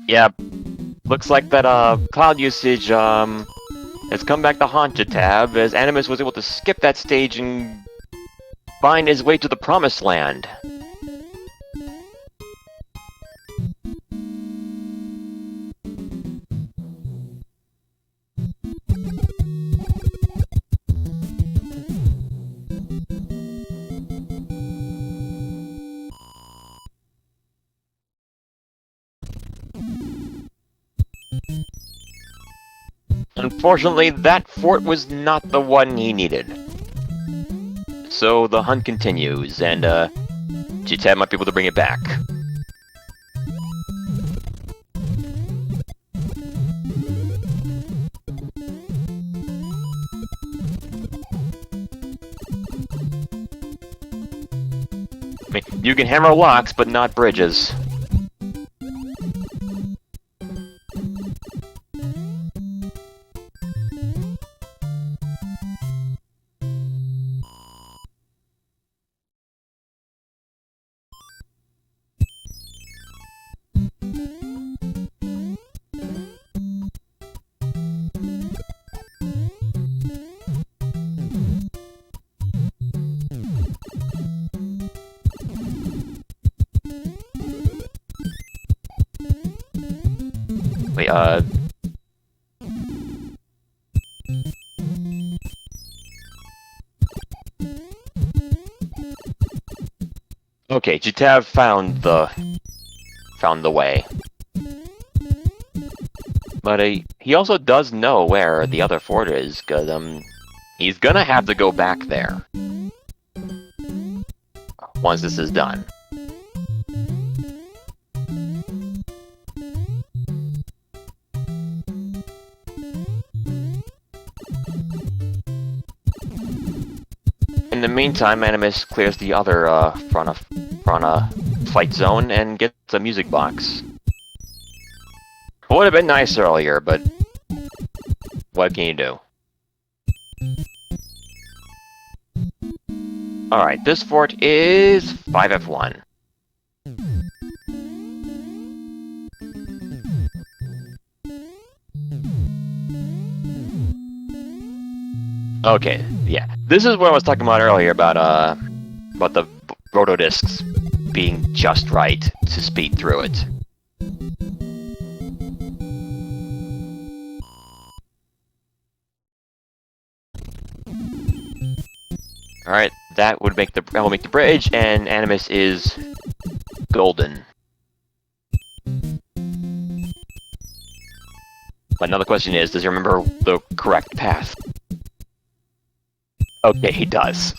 Yeah, looks like that cloud usage has come back to haunt Jetabb, as Animus was able to skip that stage and find his way to the Promised Land. Unfortunately, that fort was not the one he needed. So the hunt continues, and Jetabb might be able to bring it back. I mean, you can hammer locks, but not bridges. Wait, okay, Jetabb found the found the way. But he also does know where the other fort is, because he's gonna have to go back there once this is done. In the meantime, Animus clears the other front fight zone and gets a music box. Would have been nice earlier, but what can you do? Alright, this fort is 5F1. Okay, yeah. This is what I was talking about earlier about the rotodiscs being just right to speed through it. Alright, that will make the bridge, and Animus is golden. But another question is, does he remember the correct path? Okay, he does.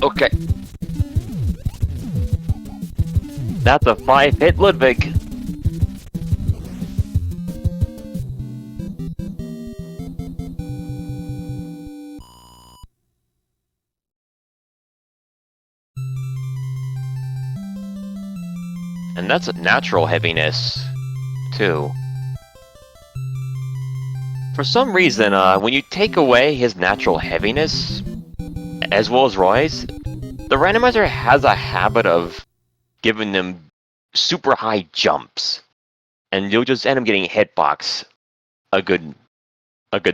Okay. That's a 5-hit Ludwig. And that's a natural heaviness, too. For some reason, when you take away his natural heaviness, as well as Roy's, the randomizer has a habit of giving them super high jumps, and you'll just end up getting hitbox a good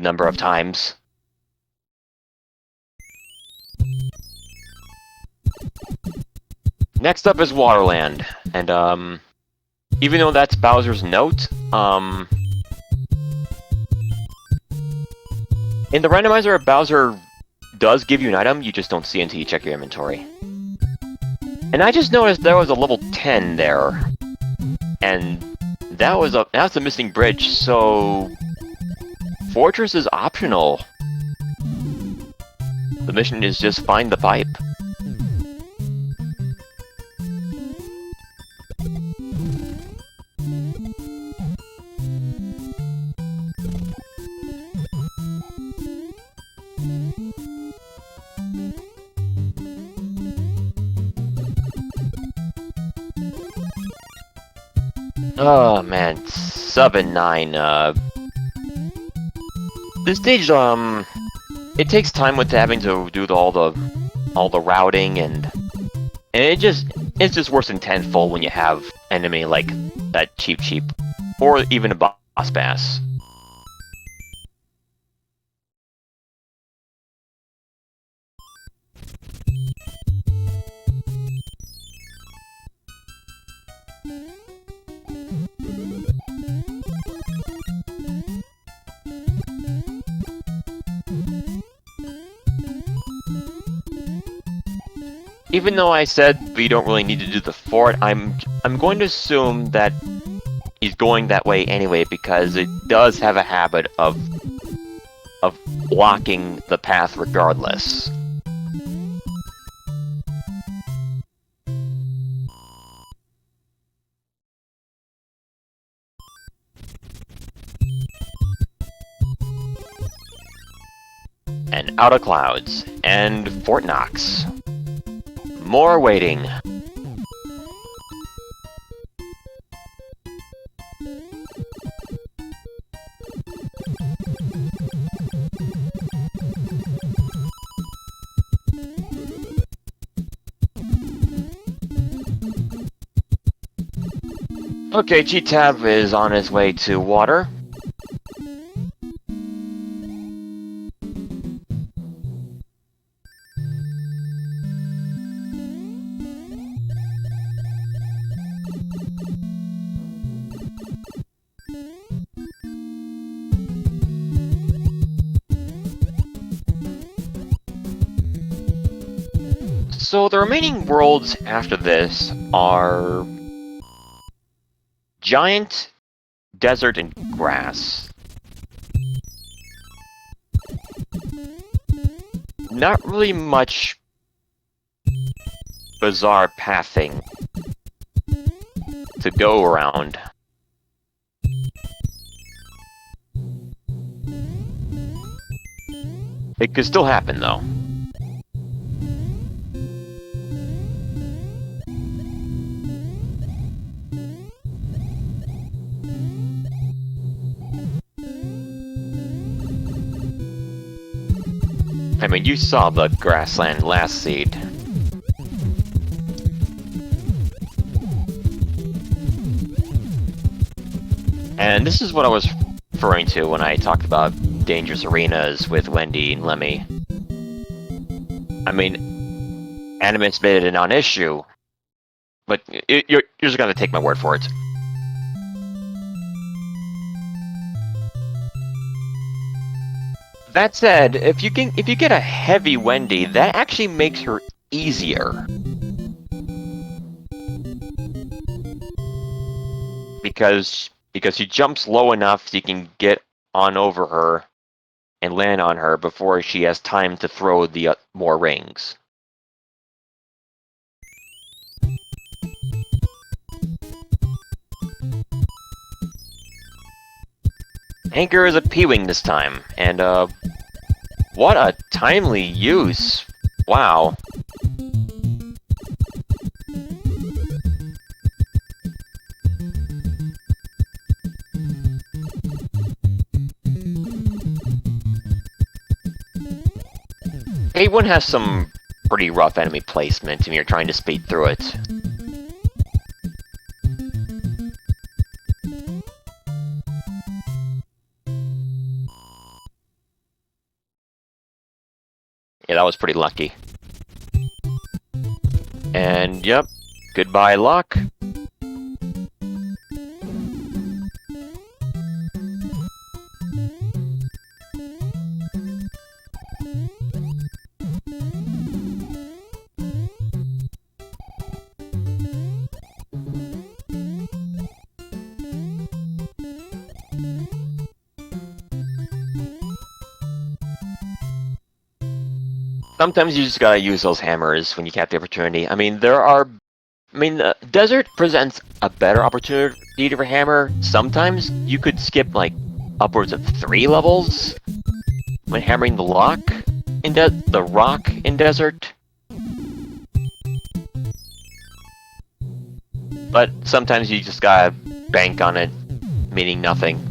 number of times. Next up is Waterland, and even though that's Bowser's note, in the randomizer, Bowser does give you an item, you just don't see until you check your inventory. And I just noticed there was a level 10 there, and that's a missing bridge, so Fortress is optional. The mission is just find the pipe. Oh man, 7-9, this stage, it takes time with having to do all the routing, and it's just worse than tenfold when you have enemy like that cheap, or even a boss bass. Even though I said we don't really need to do the fort, I'm going to assume that he's going that way anyway, because it does have a habit of blocking the path regardless. And out of clouds, and Fort Knox. More waiting. Okay, Jetabb is on his way to water. So the remaining worlds after this are giant, desert, and grass. Not really much bizarre pathing to go around. It could still happen, though. I mean, you saw the grassland last seed. And this is what I was referring to when I talked about dangerous arenas with Wendy and Lemmy. I mean, Animus made it a non-issue, but you're just gonna take my word for it. That said, if you get a heavy Wendy, that actually makes her easier. Because she jumps low enough so you can get on over her and land on her before she has time to throw the more rings. Anchor is a P-Wing this time, and what a timely use! Wow. A1 has some pretty rough enemy placement when you're trying to speed through it. Yeah, that was pretty lucky. And yep, goodbye luck. Sometimes you just gotta use those hammers when you get the opportunity. I mean, the desert presents a better opportunity for hammer. Sometimes you could skip like upwards of 3 levels when hammering the rock in desert. But sometimes you just gotta bank on it, meaning nothing.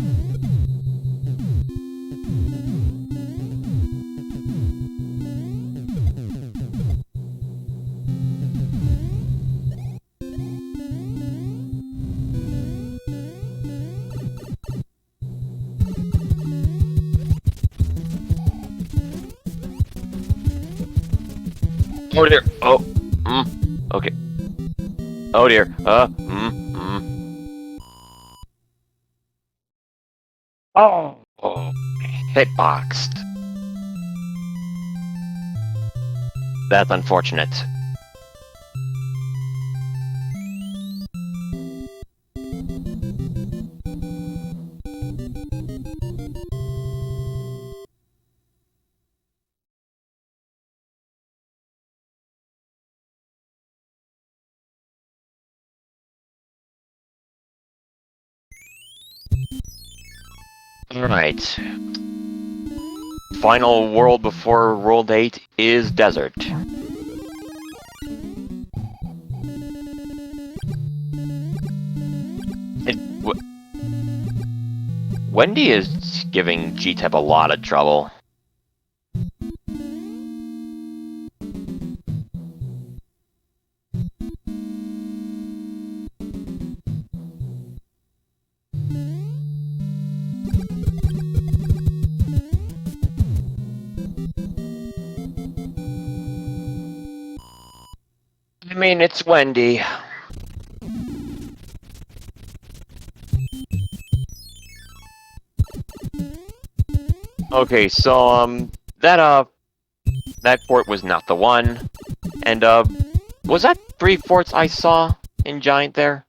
Oh dear. Oh. Okay. Oh dear. Oh. Hitboxed. That's unfortunate. Alright. Final world before World 8 is Desert. Wendy is giving Jetabb a lot of trouble. I mean, it's Wendy. Okay, so, that port was not the one. And, was that 3 forts I saw in Giant there?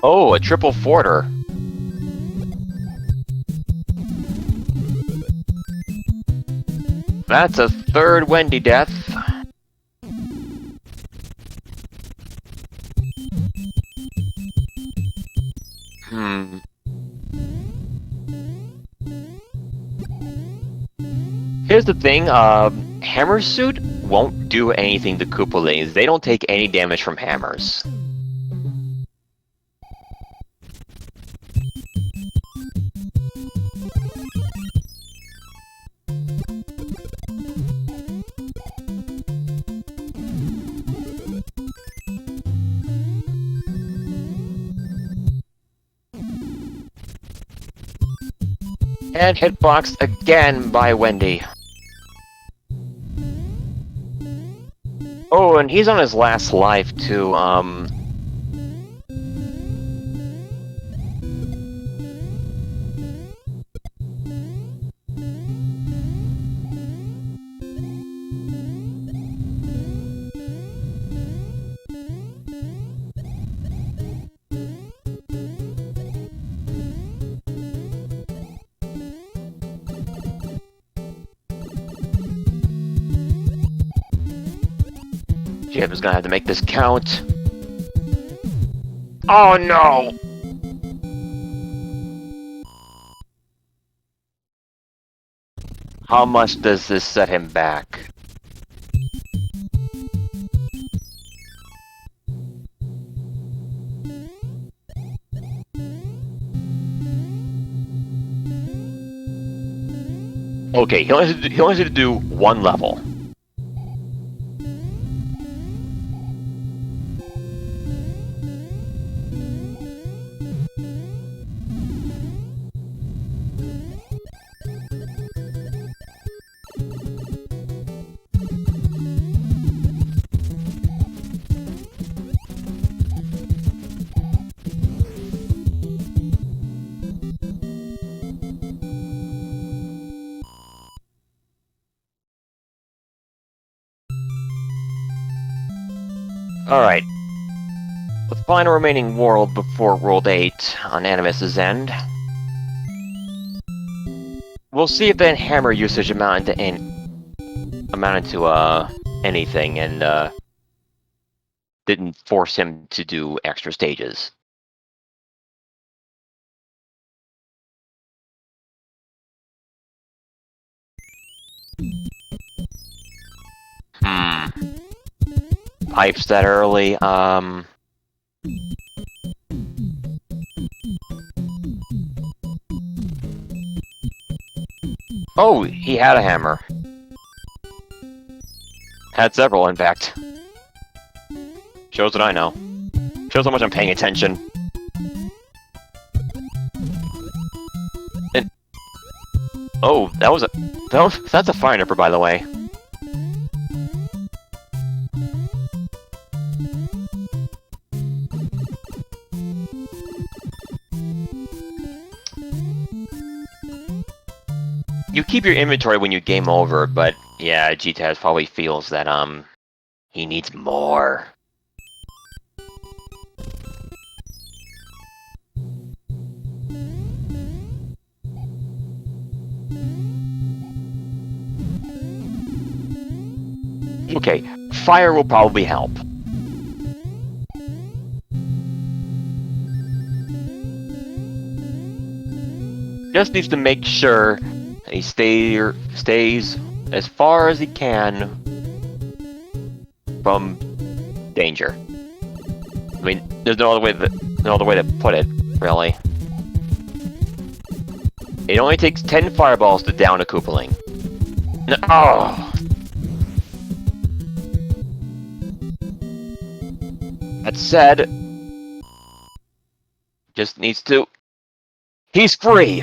Oh, a triple forter. That's a third Wendy death. Here's the thing, Hammer Suit won't do anything to Koopalings. They don't take any damage from hammers. And hitbox again by Wendy. Oh, and he's on his last life too, Jetabb is gonna have to make this count. Oh no! How much does this set him back? Okay, he only has to do one level. Alright. The final remaining world before World 8 on Animus's end. We'll see if the hammer usage amounted to anything and didn't force him to do extra stages. Pipes that early, Oh, he had a hammer. Had several, in fact. Shows what I know. Shows how much I'm paying attention. And oh, that's a fire nipper, by the way. You keep your inventory when you game over, but yeah, Jetabb probably feels that he needs more. Okay, fire will probably help. Just needs to make sure he stays as far as he can from danger. I mean, there's no other way to put it, really. It only takes 10 fireballs to down a Koopaling. No, oh! That said, just needs to... He's free!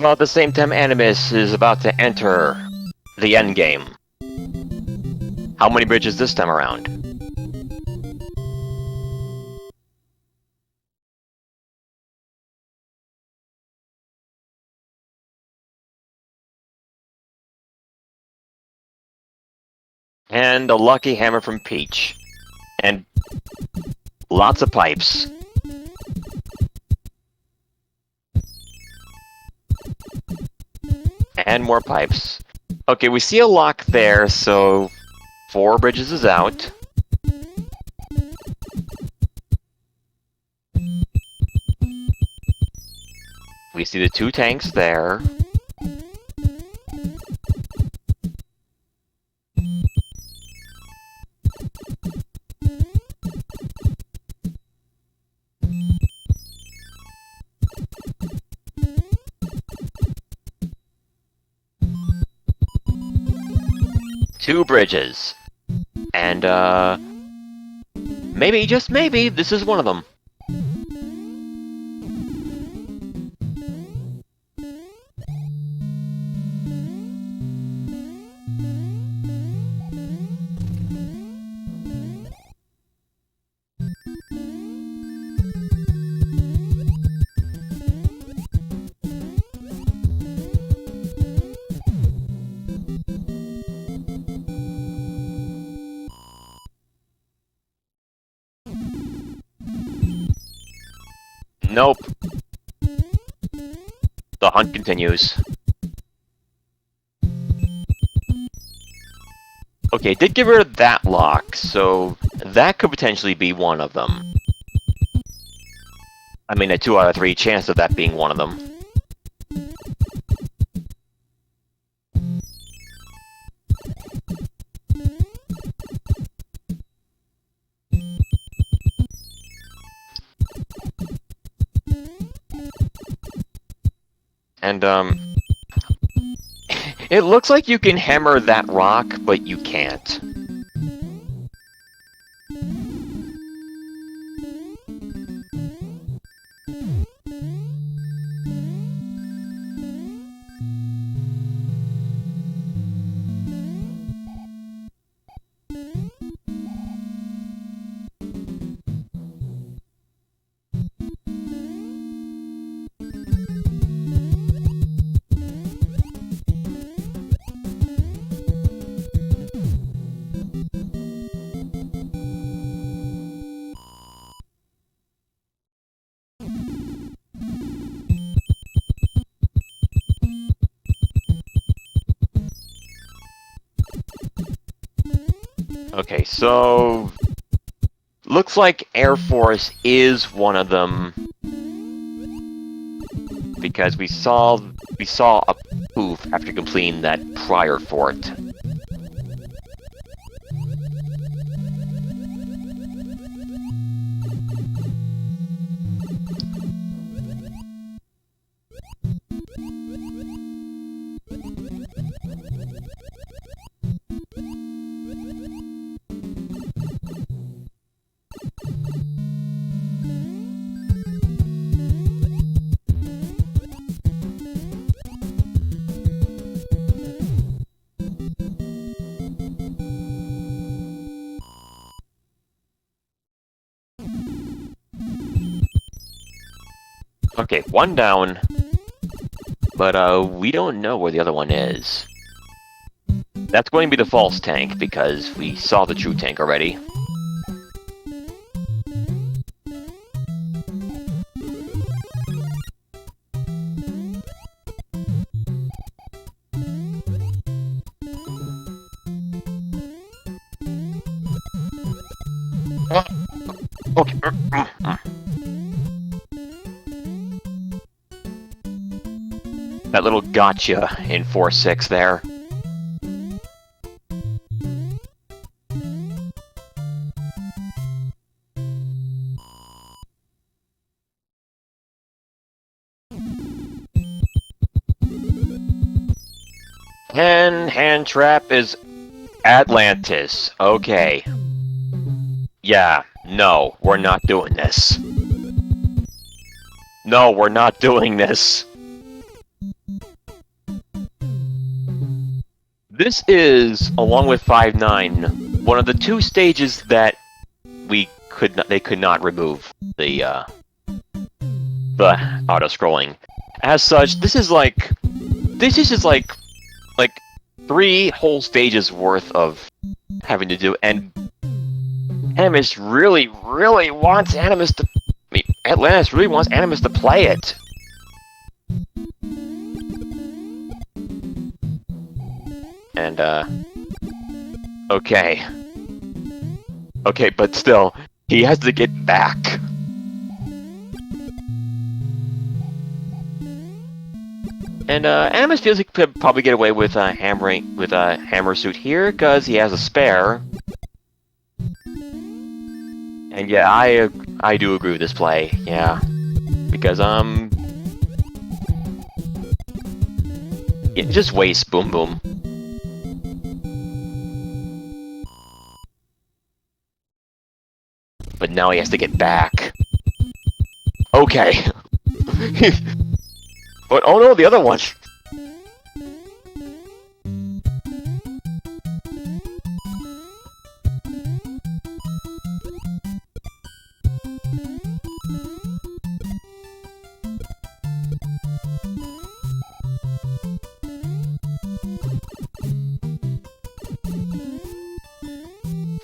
Well, at the same time, Animus is about to enter the endgame. How many bridges this time around? And a lucky hammer from Peach. And lots of pipes. And more pipes. Okay, we see a lock there, so 4 bridges is out. We see the 2 tanks there. Two bridges. And, maybe, just maybe, this is one of them. Nope. The hunt continues. Okay, did get rid of that lock, so that could potentially be one of them. I mean, a 2 out of 3 chance of that being one of them. And, it looks like you can hammer that rock, but you can't. Okay, so looks like Air Force is one of them because we saw a poof after completing that prior fort. Okay, one down, but we don't know where the other one is. That's going to be the false tank, because we saw the true tank already. Okay. That little gotcha in 4-6 there. And hand trap is Atlantis. Okay. Yeah, no, we're not doing this. No, we're not doing this. This is, along with 5-9, one of the 2 stages that they could not remove the auto-scrolling. As such, this is like 3 whole stages worth of having to do, and Animus really, really wants Animus to... I mean, Atlantis really wants Animus to play it. And, okay. Okay, but still, he has to get back. And, Animus feels he could probably get away with, hammering, with a hammer suit here, because he has a spare. And yeah, I do agree with this play, yeah. Because, yeah, just waste Boom Boom. But now he has to get back. Okay. But oh no, the other one!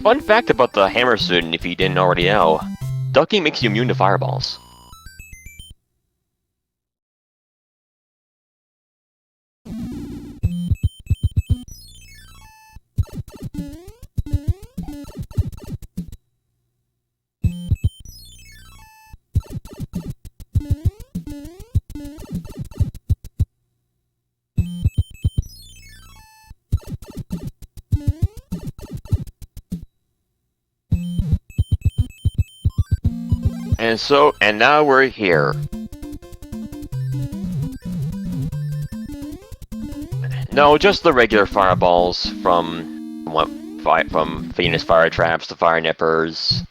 Fun fact about the hammer suit, if you didn't already know, ducking makes you immune to fireballs. And now we're here. No, just the regular fireballs from Venus fire traps to fire nippers.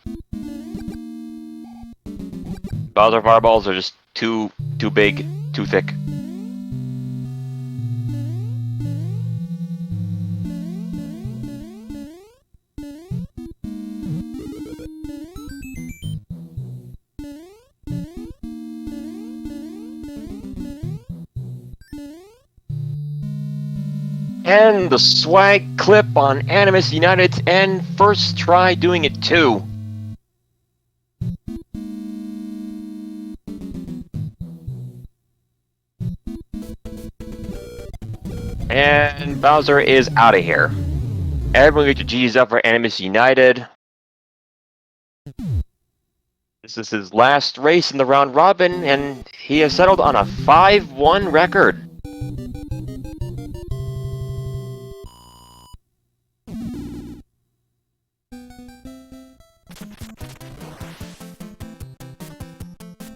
Other fireballs are just too big, too thick. And the swag clip on AnimusUnited's end, first try doing it too. And Bowser is out of here. Everyone get your G's up for AnimusUnited. This is his last race in the round robin, and he has settled on a 5-1 record.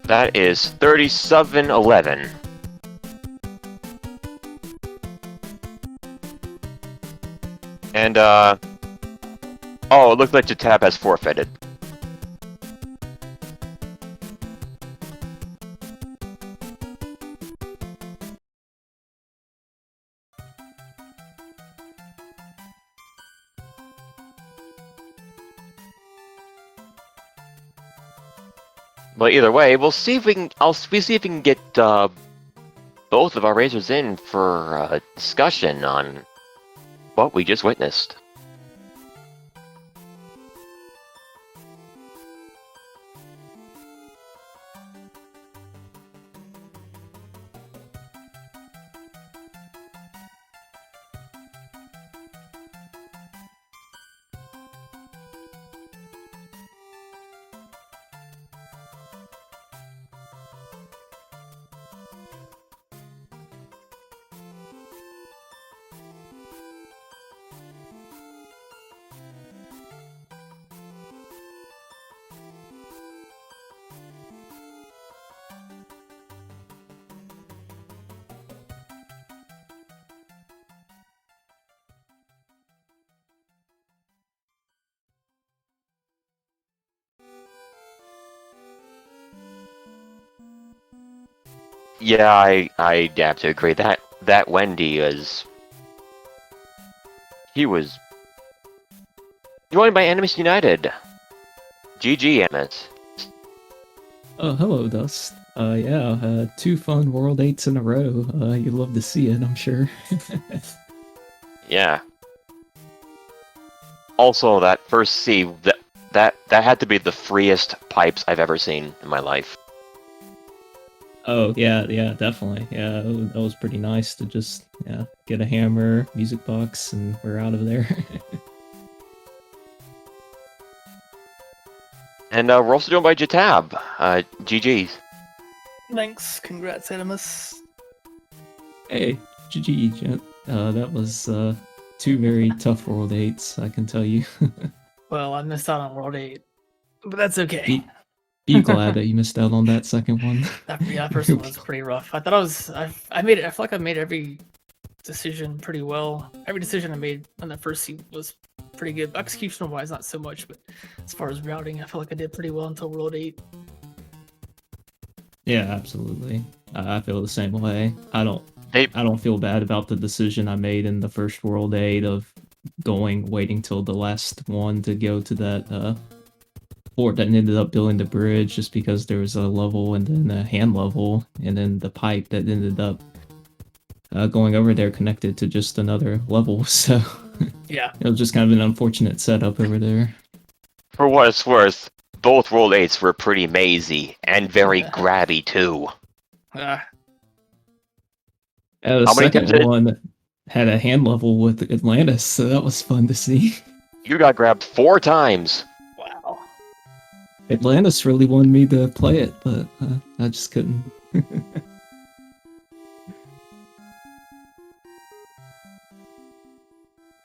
That is 37-11. And, oh, it looks like Jetabb has forfeited. But either way, we'll see if we can. We'll see if we can get both of our racers in for a discussion on what we just witnessed. Yeah, I have to agree that Wendy was. He was joined by AnimusUnited. GG, Animus. Oh, hello, Dust. Yeah, 2 fun World 8s in a row. You love to see it, I'm sure. Yeah. Also, that first C, that had to be the freest pipes I've ever seen in my life. Oh yeah, definitely. Yeah, that was pretty nice to just get a hammer, music box, and we're out of there. And we're also joined by Jetabb. GG's. Thanks. Congrats, Animus. Hey, GG, Jet. That was 2 very tough World 8s, I can tell you. Well, I missed out on World 8, but that's okay. Be glad that you missed out on that second one. That first one was pretty rough. I thought I made it. I feel like I made every decision pretty well. Every decision I made on that first seed was pretty good. Execution wise, not so much, but as far as routing, I feel like I did pretty well until World 8. Yeah, absolutely. I feel the same way. I don't feel bad about the decision I made in the first World 8 of waiting till the last one to go to that fort that ended up building the bridge, just because there was a level and then a hand level and then the pipe that ended up going over there connected to just another level. So Yeah. it was just kind of an unfortunate setup over there. For what it's worth, both World 8s were pretty mazy and very grabby too. The How many second times did- one had a hand level with Atlantis, so that was fun to see. You got grabbed 4 times. Wow. Atlantis really wanted me to play it, but I just couldn't.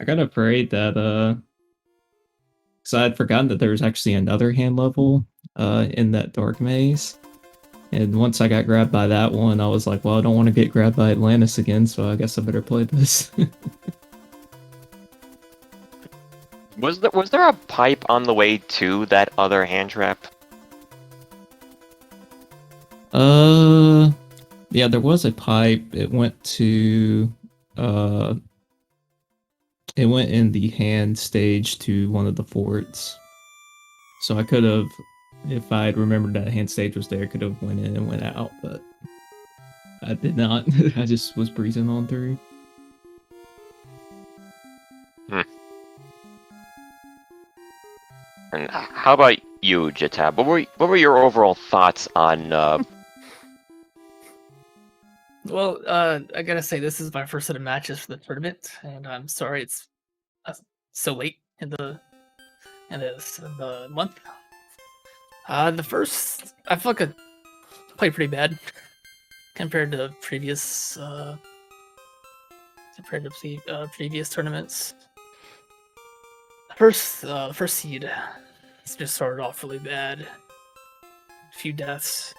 I got afraid that because I had forgotten that there was actually another hand level in that dark maze. And once I got grabbed by that one, I was like, well, I don't want to get grabbed by Atlantis again, so I guess I better play this. Was there a pipe on the way to that other hand trap? Yeah, there was a pipe. It went to it went in the hand stage to one of the forts. So I could have, if I had remembered that hand stage was there, could have went in and went out, but I did not. I just was breezing on through. And how about you, Jetabb? What were your overall thoughts on? Well, I gotta say, this is my first set of matches for the tournament, and I'm sorry it's so late in the month. The first, I feel like I played pretty bad compared to previous previous tournaments. First seed just started off really bad, a few deaths,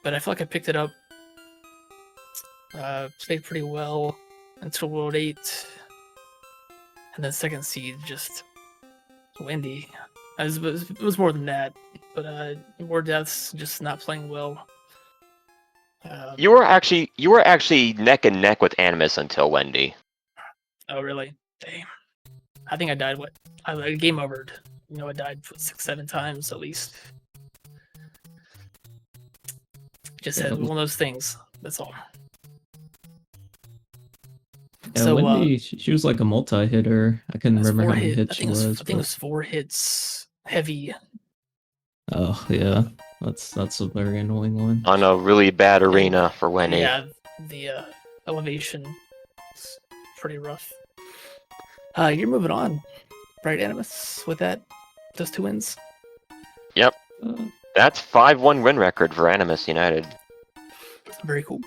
but I feel like I picked it up. Played pretty well until World 8, and then second seed just windy. It was more than that, but more deaths, just not playing well. You were actually neck and neck with Animus until Wendy. Oh really? Damn. I think I died. I game overed. I died 6-7 times at least. Just had one of those things. That's all. Yeah, So Wendy, she was like a multi-hitter. I couldn't remember how many hits she was. I think it was 4 hits heavy. Oh yeah, that's a very annoying one. On a really bad arena for Wendy. Yeah, the elevation is pretty rough. You're moving on, right, Animus? With those 2 wins. Yep, that's 5-1 win record for Animus United. Very cool.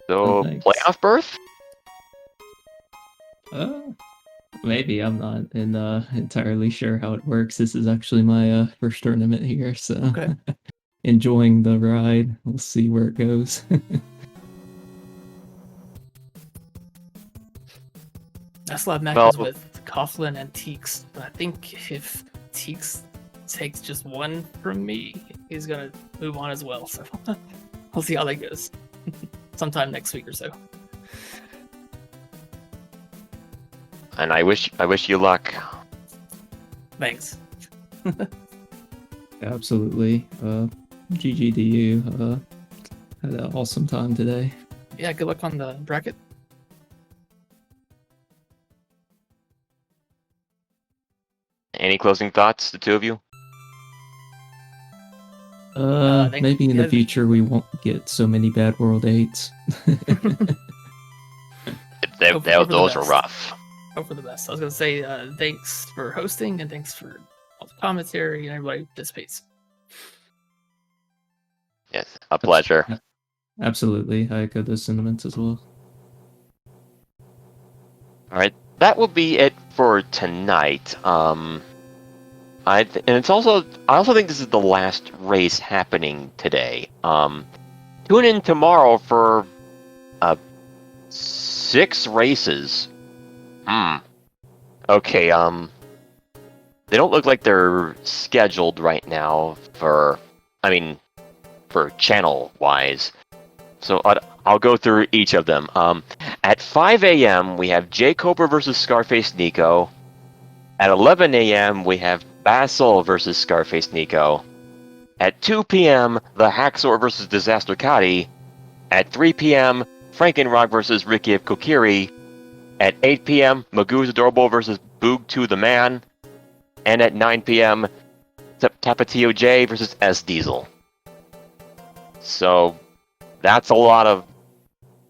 So Thanks. playoff berth? Maybe. I'm not entirely sure how it works. This is actually my first tournament here, so Okay. enjoying the ride. We'll see where it goes. I still have matches with Coughlin and Teeks, but I think if Teeks takes just one from me, he's gonna move on as well. So we'll see how that goes. Sometime next week or so. And I wish you luck. Thanks. Absolutely. GG to you. Had an awesome time today. Yeah, good luck on the bracket. Any closing thoughts, the two of you? Maybe in the future we won't get so many bad World 8s. Those are rough. Hope for the best. I was going to say thanks for hosting and thanks for all the commentary and everybody who participates. Yes, a pleasure. Absolutely. I echo those sentiments as well. All right, that will be it for tonight. And it's also, I also think this is the last race happening today. Tune in tomorrow for 6 races. Okay, they don't look like they're scheduled right now for channel-wise. So I'll go through each of them. At 5 a.m., we have J Cobra versus Scarface Nico. At 11 a.m., we have Basil versus Scarface Nico. At 2 p.m., the Haxor versus Disaster Kadi. At 3 p.m., Frankenrock versus Ricky of Kokiri. At 8 p.m., Magoo's Adorable versus Boog 2 the Man. And at 9 p.m., Tapatio J versus S Diesel. So that's a lot of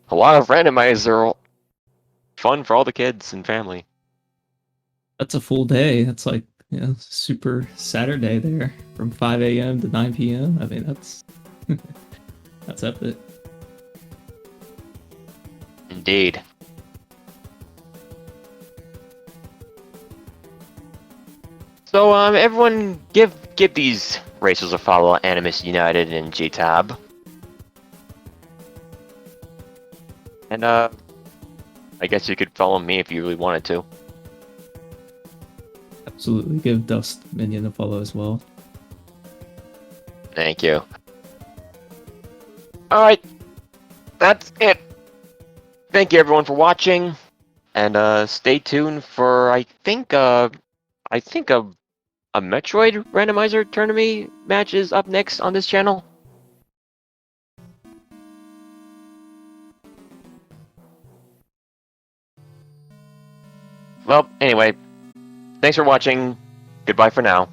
randomizer fun for all the kids and family. That's a full day. That's like, super Saturday there from 5 a.m. to 9 p.m. I mean, that's that's epic. Indeed. So everyone give these racers a follow, AnimusUnited and Jetabb. And I guess you could follow me if you really wanted to. Absolutely. Give Dust Minion a follow as well. Thank you. Alright. That's it. Thank you everyone for watching. And stay tuned for I think a Metroid Randomizer Tournament match is up next on this channel. Well, anyway, thanks for watching. Goodbye for now.